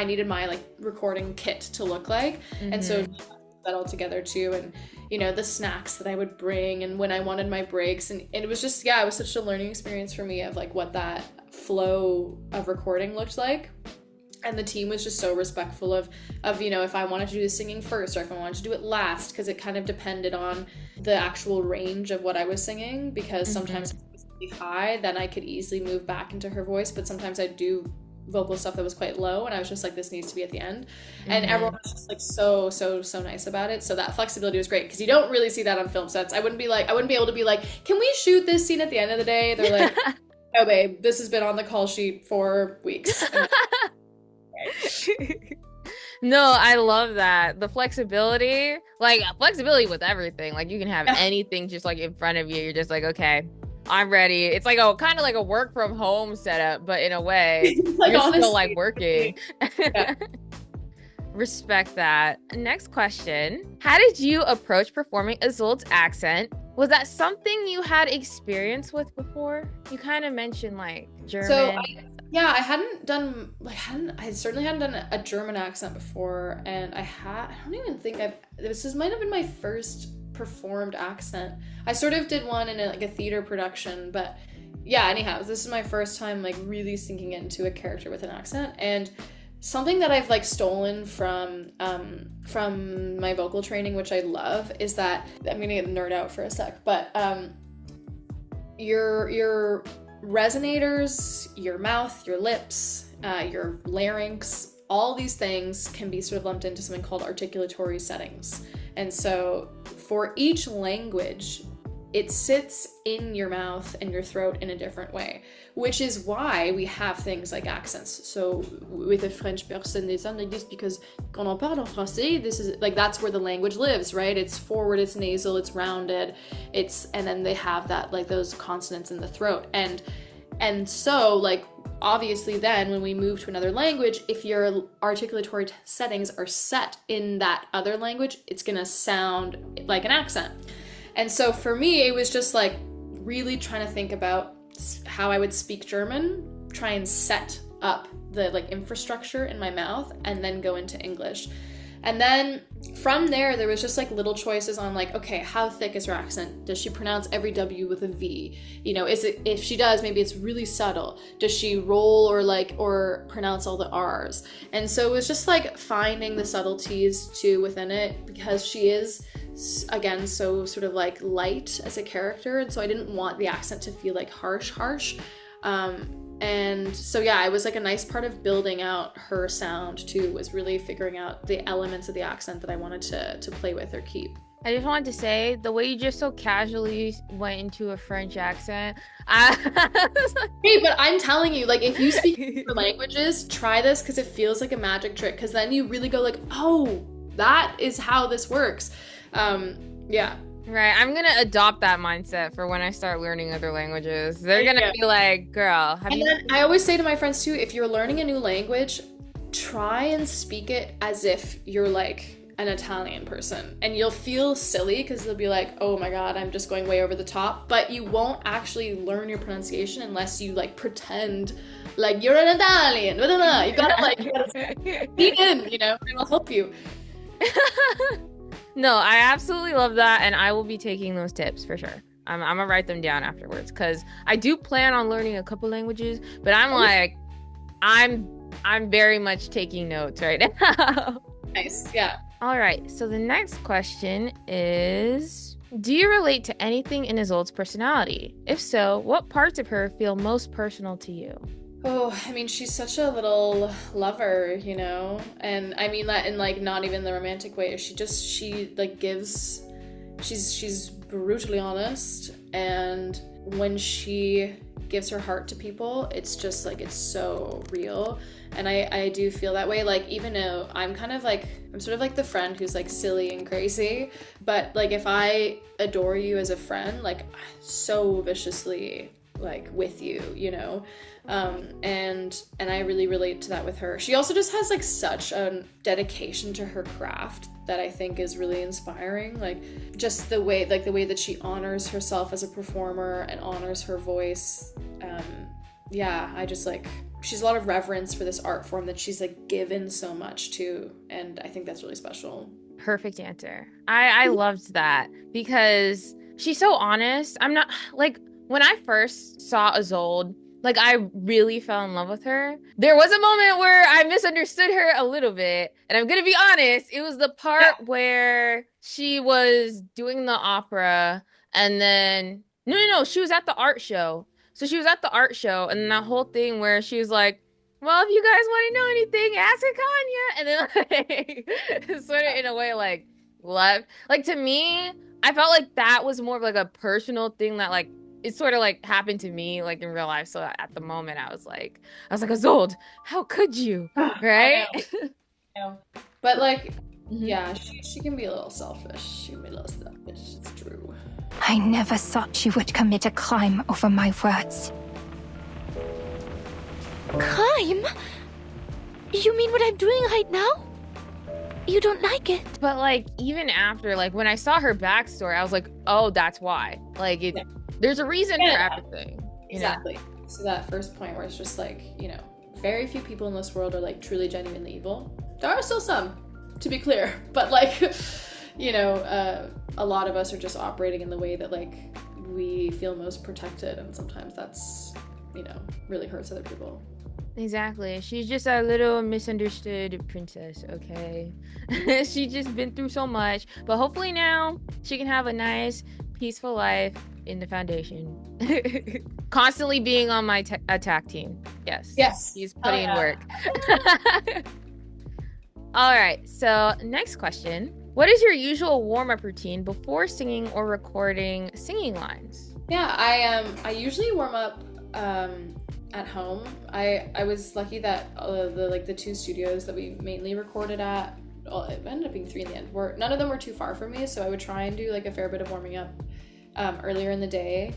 needed my like recording kit to look like. Mm-hmm. And so that all together too. And you know, the snacks that I would bring and when I wanted my breaks. And it was just, yeah, it was such a learning experience for me of like what that flow of recording looked like. And the team was just so respectful of, you know, if I wanted to do the singing first or if I wanted to do it last, because it kind of depended on the actual range of what I was singing, because sometimes if it was really high, then I could easily move back into her voice, but sometimes I'd do vocal stuff that was quite low and I was just like, this needs to be at the end. And everyone was just like so nice about it. So that flexibility was great, because you don't really see that on film sets. I wouldn't be able to be like, can we shoot this scene at the end of the day? They're like, oh babe, this has been on the call sheet for weeks. No, I love that. The flexibility with everything. Like you can have anything just like in front of you. You're just like, okay, I'm ready. It's like a kind of like a work from home setup, but in a way, Like you're still like honestly, working. yeah. Respect that. Next question. How did you approach performing Isolde's accent? Was that something you had experience with before? You kind of mentioned like So German. yeah, I hadn't done I certainly hadn't done a German accent before, and I don't even think might have been my first performed accent. I sort of did one in like a theater production, but yeah, anyhow, this is my first time like really sinking into a character with an accent. And something that I've like stolen from my vocal training, which I love, is that I'm gonna get nerd out for a sec, but your resonators, your mouth, your lips, your larynx, all these things can be sort of lumped into something called articulatory settings. And so for each language, it sits in your mouth and your throat in a different way, which is why we have things like accents. So with a French person, they sound like this because quand on parle en français, this is like, that's where the language lives, right? It's forward, it's nasal, it's rounded, and then they have that, like those consonants in the throat. And so like, obviously then when we move to another language, if your articulatory settings are set in that other language, it's gonna sound like an accent. And so for me, it was just like really trying to think about how I would speak German, try and set up the like infrastructure in my mouth, and then go into English. And then from there was just like little choices on like, okay, how thick is her accent? Does she pronounce every W with a V? You know, if she does, maybe it's really subtle. Does she roll or pronounce all the R's? And so it was just like finding the subtleties too within it, because she is, again, so sort of like light as a character, and so I didn't want the accent to feel like harsh. And so yeah, it was like a nice part of building out her sound too, was really figuring out the elements of the accent that I wanted to play with or keep. I just wanted to say the way you just so casually went into a French accent. Hey, but I'm telling you, like, if you speak languages, try this, because it feels like a magic trick, because then you really go like, oh, that is how this works. Yeah. Right. I'm gonna adopt that mindset for when I start learning other languages. They're gonna be like, girl, have and you... then I always say to my friends too, if you're learning a new language, try and speak it as if you're like an Italian person, and you'll feel silly because they'll be like, oh my god, I'm just going way over the top, but you won't actually learn your pronunciation unless you like pretend like you're an Italian. You gotta speak in, you know, it'll help you. No, I absolutely love that, and I will be taking those tips for sure. I'm gonna write them down afterwards, because I do plan on learning a couple languages, but I'm very much taking notes right now. Nice, yeah. All right, so the next question is, do you relate to anything in Isolde's personality? If so, what parts of her feel most personal to you? Oh, I mean, she's such a little lover, you know? And I mean that in like not even the romantic way. She like gives, she's brutally honest, and when she gives her heart to people, it's just like, it's so real. And I do feel that way. Like, even though I'm sort of like the friend who's like silly and crazy, but like if I adore you as a friend, like so viciously like with you, you know? And I really relate to that with her. She also just has like such a dedication to her craft that I think is really inspiring. Like just the way that she honors herself as a performer and honors her voice. Yeah, I just like, she's a lot of reverence for this art form that she's like given so much to, and I think that's really special. Perfect answer. I loved that, because she's so honest. I'm not like, when I first saw Isolde, like I really fell in love with her. There was a moment where I misunderstood her a little bit, and I'm gonna be honest, it was the part where she was doing the opera, and then no, she was at the art show. So she was at the art show, and then that whole thing where she was like, well, if you guys want to know anything, ask Kanya. And then like sort of in a way like left. Like to me, I felt like that was more of like a personal thing that like it sort of like happened to me like in real life. So at the moment I was like, Isolde, how could you? Right? I know. But like Yeah, she can be a little selfish. She can be a little selfish. It's true. I never thought you would commit a crime over my words. Crime? You mean what I'm doing right now? You don't like it? But like even after, like when I saw her backstory, I was like, oh, that's why. Like there's a reason for everything. Exactly. Know? So that first point where it's just like, you know, very few people in this world are like truly genuinely evil. There are still some, to be clear, but like, you know, a lot of us are just operating in the way that like we feel most protected, and sometimes that's, you know, really hurts other people. Exactly. She's just a little misunderstood princess, okay? She's just been through so much, but hopefully now she can have a nice, peaceful life in the Foundation. Constantly being on my attack team. Yes. Yes. She's putting in work. All right. So next question. What is your usual warm-up routine before singing or recording singing lines? Yeah, I usually warm up at home. I was lucky that the 2 studios that we mainly recorded at, well, it ended up being 3 in the end. None of them were too far from me, so I would try and do like a fair bit of warming up earlier in the day,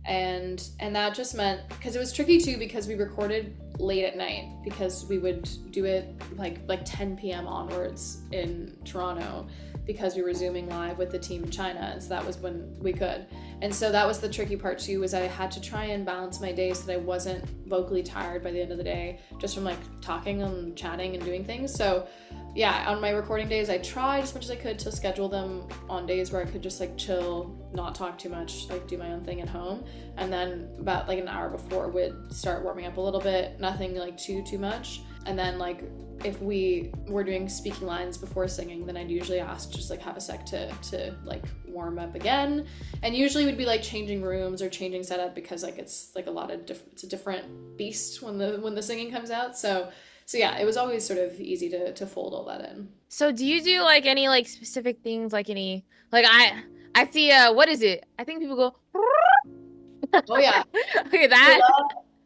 and that just meant, because it was tricky too, because we recorded late at night, because we would do it like 10 p.m. onwards in Toronto, because we were zooming live with the team in China, and so that was when we could. And so that was the tricky part too, was I had to try and balance my day so that I wasn't vocally tired by the end of the day, just from like talking and chatting and doing things. So yeah, on my recording days, I tried as much as I could to schedule them on days where I could just like chill, not talk too much, like do my own thing at home. And then about like an hour before would start warming up a little bit, nothing like too much. And then like if we were doing speaking lines before singing, then I'd usually ask just like have a sec to like warm up again. And usually we'd be like changing rooms or changing setup, because like it's like a lot of it's a different beast when the singing comes out. So yeah, it was always sort of easy to fold all that in. So do you do like any like specific things, like any, like I see what is it? I think people go oh yeah. Look at that.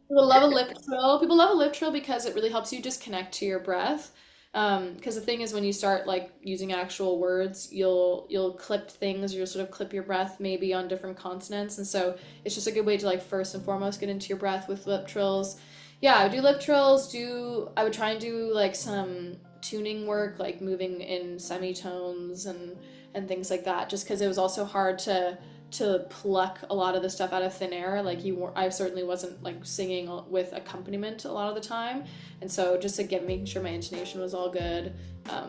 People love a lip trill. People love a lip trill because it really helps you just connect to your breath. Because the thing is, when you start like using actual words, you'll clip things, you'll sort of clip your breath maybe on different consonants, and so it's just a good way to like first and foremost get into your breath with lip trills. Yeah, I would do lip trills. I would try and do like some tuning work, like moving in semitones and things like that, just because it was also hard to pluck a lot of the stuff out of thin air. Like I certainly wasn't like singing with accompaniment a lot of the time, and so just to making sure my intonation was all good,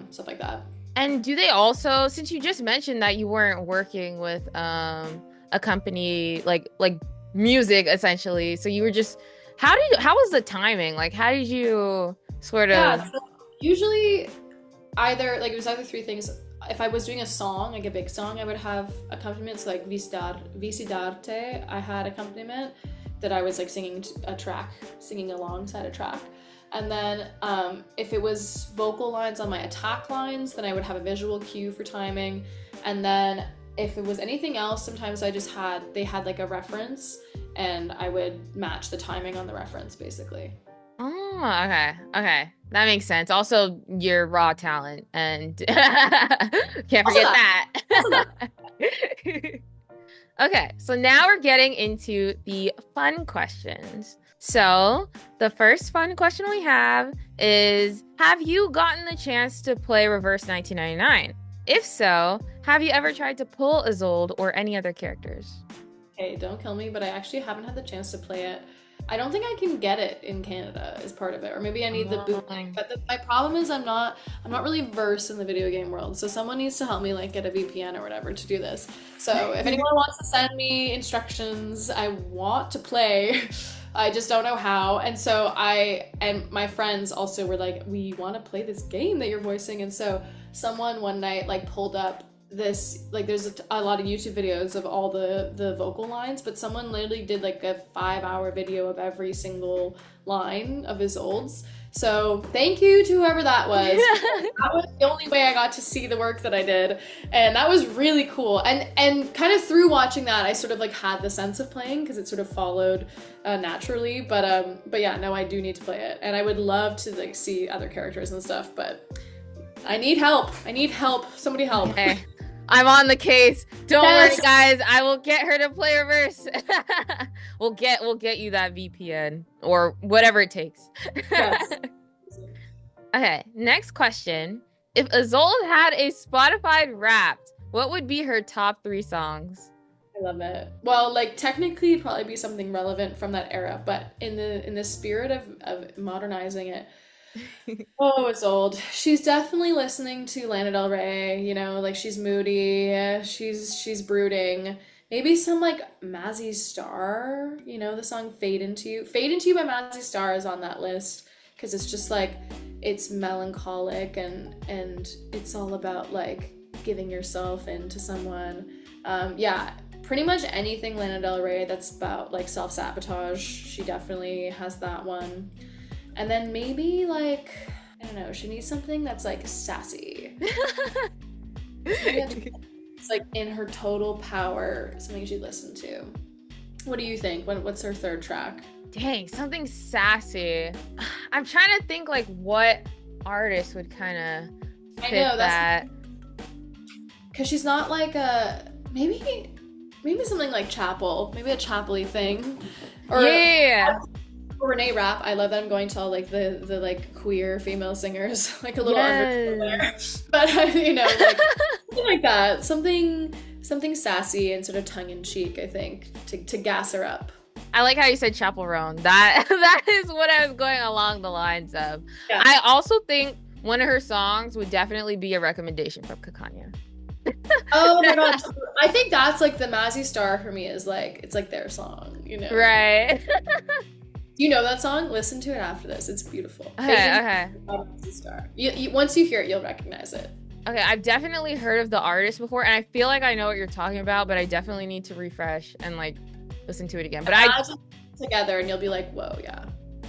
stuff like that. And do they also, since you just mentioned that you weren't working with a company like music essentially, so you were just, how was the timing? Like how did you sort of? Yeah, so usually it was either 3 things. If I was doing a song, like a big song, I would have accompaniments, like Visidarte. I had accompaniment that I was like singing alongside a track. And then if it was vocal lines on my attack lines, then I would have a visual cue for timing. And then if it was anything else, sometimes they had like a reference, and I would match the timing on the reference, basically. Oh, okay. That makes sense. Also, your raw talent, and can't forget that. Okay, so now we're getting into the fun questions. So the first fun question we have is, have you gotten the chance to play Reverse 1999? If so, have you ever tried to pull Isolde or any other characters? Hey, don't kill me, but I actually haven't had the chance to play it. I don't think I can get it in Canada as part of it, or maybe I need the bootleg. But my problem is I'm not really versed in the video game world, so someone needs to help me like get a VPN or whatever to do this. So if anyone wants to send me instructions, I want to play. I just don't know how. And so and my friends also were like, we want to play this game that you're voicing. And so someone one night like pulled up this, like there's a lot of YouTube videos of all the vocal lines, but someone literally did like a 5-hour video of every single line of Isolde's. So thank you to whoever that was. That was the only way I got to see the work that I did, and that was really cool. And kind of through watching that, I sort of like had the sense of playing, because it sort of followed naturally. But yeah, no, I do need to play it, and I would love to like see other characters and stuff, but I need help. I need help. Somebody help. Okay. I'm on the case. Don't Yes. worry, guys. I will get her to play reverse. We'll get you that VPN or whatever it takes. Yes. Okay, next question. If Isolde had a Spotify Wrapped, what would be her top 3 songs? I love it. Well, like technically it'd probably be something relevant from that era, but in the spirit of modernizing it. Oh, it's old. She's definitely listening to Lana Del Rey, you know, like she's moody, she's brooding. Maybe some like Mazzy Star, you know, the song Fade Into You. Fade Into You by Mazzy Star is on that list because it's just like it's melancholic and it's all about like giving yourself into someone. Yeah, pretty much anything Lana Del Rey that's about like self-sabotage, she definitely has that one. And then maybe like, I don't know, she needs something that's like sassy. It's like in her total power, something she'd listen to. What do you think? What's her third track? Dang, something sassy. I'm trying to think like what artist would kind of fit that. Because she's not like maybe something like Chapel, maybe a Chapel-y thing. Or, yeah. Or Renee Rapp. I love that I'm going to all like the like queer female singers, like a little undertone there. But you know, like something like that, something sassy and sort of tongue in cheek. I think to gas her up. I like how you said Chaperone. That is what I was going along the lines of. Yeah. I also think one of her songs would definitely be a recommendation from Kakanya. Oh my gosh. I think that's like the Mazzy Star for me is like, it's like their song, you know? Right. You know that song? Listen to it after this. It's beautiful. Okay. Mazzy Star. You, once you hear it, you'll recognize it. Okay, I've definitely heard of the artist before, and I feel like I know what you're talking about, but I definitely need to refresh and like listen to it again. But Imagine together and you'll be like, whoa, yeah.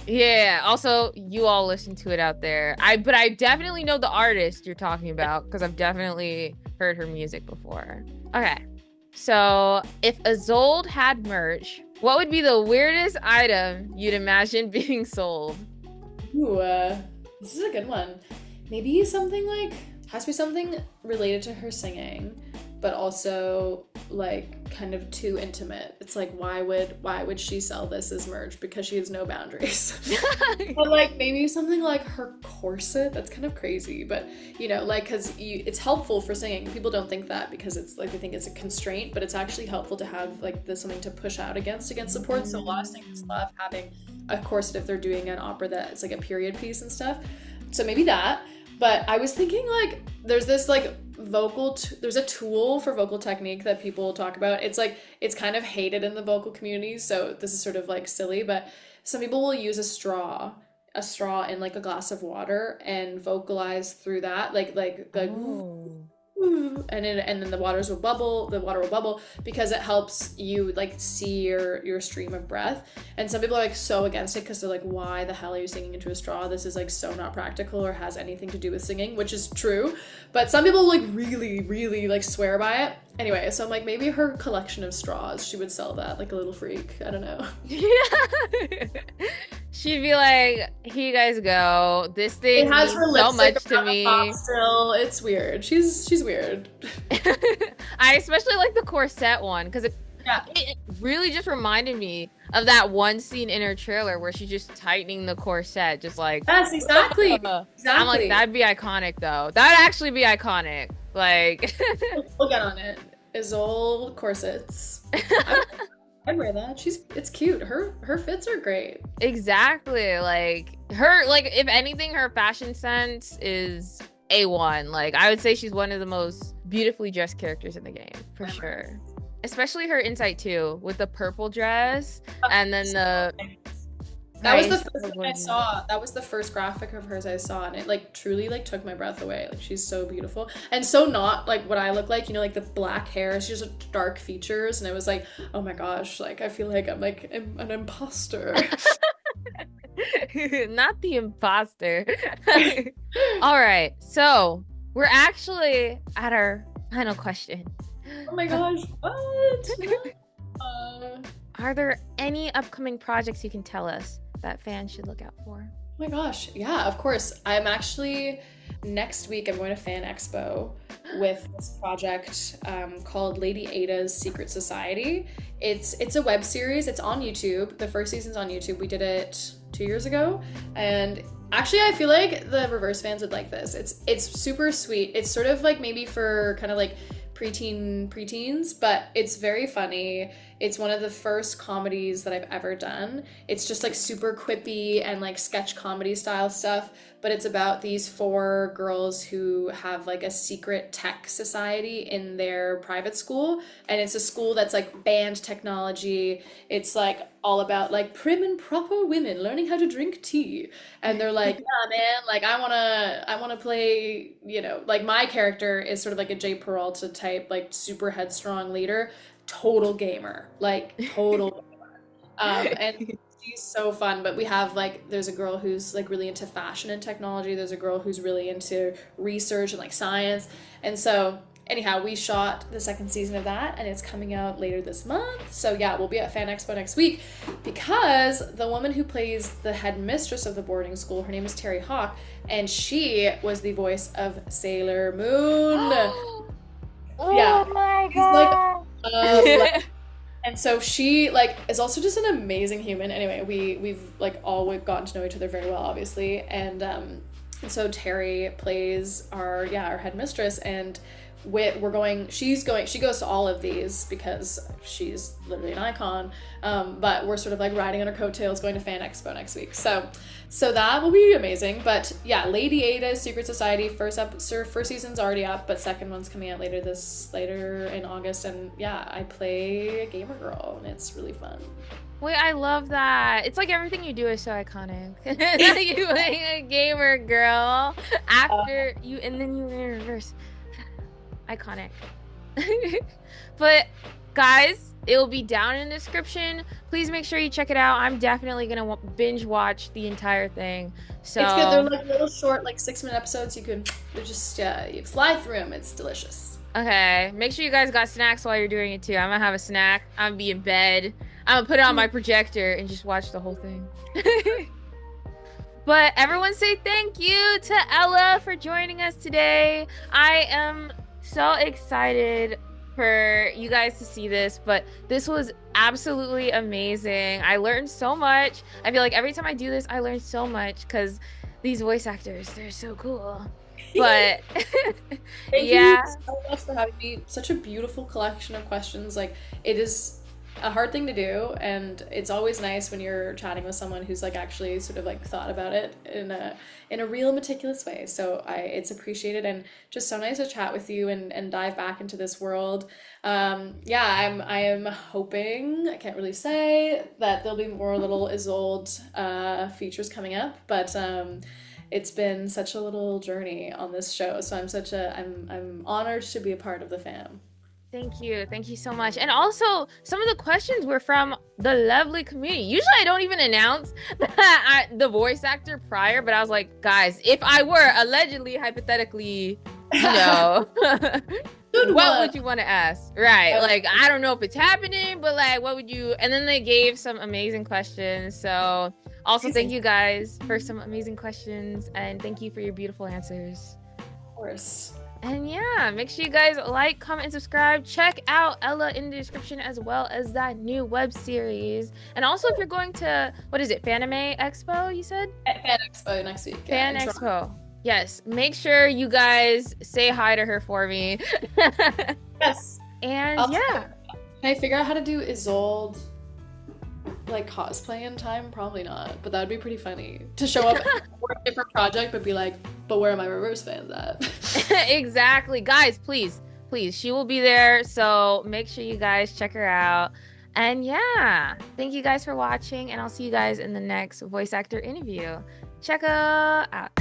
Yeah, also you all listen to it out there. But I definitely know the artist you're talking about because I've definitely heard her music before. Okay, so if Isolde had merch, what would be the weirdest item you'd imagine being sold? Ooh, this is a good one. Maybe something like, has to be something related to her singing, but also like kind of too intimate. It's like, why would she sell this as merch? Because she has no boundaries. But like maybe something like her corset. That's kind of crazy, but you know, like because it's helpful for singing. People don't think that because it's like they think it's a constraint, but it's actually helpful to have like something to push out against support. So a lot of singers love having a corset if they're doing an opera that's like a period piece and stuff. So maybe that. But I was thinking like there's this like there's a tool for vocal technique that people talk about. It's like it's kind of hated in the vocal community, so this is sort of like silly, but some people will use a straw in like a glass of water and vocalize through that like and then the water will bubble because it helps you like see your stream of breath. And some people are like so against it because they're like, why the hell are you singing into a straw? This is like so not practical or has anything to do with singing, which is true, but some people like really like swear by it. Anyway, so I'm like, maybe her collection of straws, she would sell that like a little freak. I don't know. Yeah. She'd be like, here you guys go. This thing it has means so much to me. Still, it's weird. She's weird. I especially like the corset one because it really just reminded me of that one scene in her trailer where she's just tightening the corset, just like yes, exactly. I'm like, that'd be iconic though. That'd actually be iconic. Like, we'll get on it. Isolde corsets. I'd wear that. It's cute. Her fits are great. Exactly. Like her, like if anything, her fashion sense is A1. Like I would say she's one of the most beautifully dressed characters in the game for sure. Especially her insight too, with the purple dress and then the. That was the first thing I saw. That was the first graphic of hers I saw, and it like truly like took my breath away. Like she's so beautiful and so not like what I look like. You know, like the black hair. She's just dark features, and I was like, oh my gosh, like I feel like I'm like an imposter. Not the imposter. All right, so we're actually at our final question. Oh my gosh, what? Are there any upcoming projects you can tell us that fans should look out for? Oh my gosh, yeah, of course. I'm actually next week I'm going to Fan Expo with this project called Lady Ada's Secret Society. It's a web series. It's on YouTube. The first season's on YouTube. We did it 2 years ago, and actually I feel like the reverse fans would like this. It's super sweet. It's sort of like maybe for kind of like preteens, but it's very funny. It's one of the first comedies that I've ever done. It's just like super quippy and like sketch comedy style stuff, but it's about these four girls who have like a secret tech society in their private school, and it's a school that's like banned technology. It's like all about like prim and proper women learning how to drink tea, and they're like, yeah man, like I want to play, you know, like my character is sort of like a Jay Peralta type, like super headstrong leader, total gamer, like total gamer. And she's so fun. But we have like, there's a girl who's like really into fashion and technology, there's a girl who's really into research and like science. And so anyhow, we shot the second season of that, and it's coming out later this month. So yeah, we'll be at Fan Expo next week, because the woman who plays the headmistress of the boarding school, her name is Terry Hawk, and she was the voice of Sailor Moon. Oh Yeah. my She's like, god. and so she like is also just an amazing human. Anyway, we've gotten to know each other very well, obviously, and so Terry plays our headmistress, and she goes to all of these because she's literally an icon, but we're sort of like riding on her coattails going to Fan Expo next week, so that will be amazing. But yeah, Lady Ada's Secret Society, first season's already up, but second one's coming out later in August, and yeah, I play a gamer girl, and it's really fun. Wait, I love that. It's like everything you do is so iconic. You playing a gamer girl after you, and then you were in reverse. Iconic. But guys, it will be down in the description. Please make sure you check it out. I'm definitely gonna binge watch the entire thing. So it's good. They're like little short, like 6-minute episodes. You just you fly through them. It's delicious. Okay, make sure you guys got snacks while you're doing it too. I'm gonna have a snack. I'm gonna be in bed. I'm gonna put it on my projector and just watch the whole thing. But everyone say thank you to Ella for joining us today. I am so excited for you guys to see this, but this was absolutely amazing. I learned so much. I feel like every time I do this, I learn so much because these voice actors, they're so cool. But Thank yeah, you so much for having me. Such a beautiful collection of questions. Like, it is a hard thing to do, and it's always nice when you're chatting with someone who's like actually sort of like thought about it in a real meticulous way. So it's appreciated, and just so nice to chat with you and dive back into this world. Yeah, I am hoping, I can't really say, that there'll be more little Isolde features coming up, but it's been such a little journey on this show, so I'm honored to be a part of the fam. thank you so much. And also, some of the questions were from the lovely community. Usually I don't even announce the voice actor prior, but I was like, guys, if I were allegedly, hypothetically, you know, what would you want to ask? Right, like, I don't know if it's happening, but like, what would you? And then they gave some amazing questions. So also thank you guys for some amazing questions, and thank you for your beautiful answers. Of course. And yeah, make sure you guys like, comment, and subscribe. Check out Ella in the description, as well as that new web series. And also, if you're going to, what is it, Fanime Expo, you said? Fan Expo next week. Fan Expo. Yes, make sure you guys say hi to her for me. Yes. And yeah. Can I figure out how to do Isolde like cosplay in time? Probably not, but that would be pretty funny to show up for a different project but be like, but where are my reverse fans at? Exactly. Guys, please, she will be there, so make sure you guys check her out. And yeah, thank you guys for watching, and I'll see you guys in the next voice actor interview. Check her out.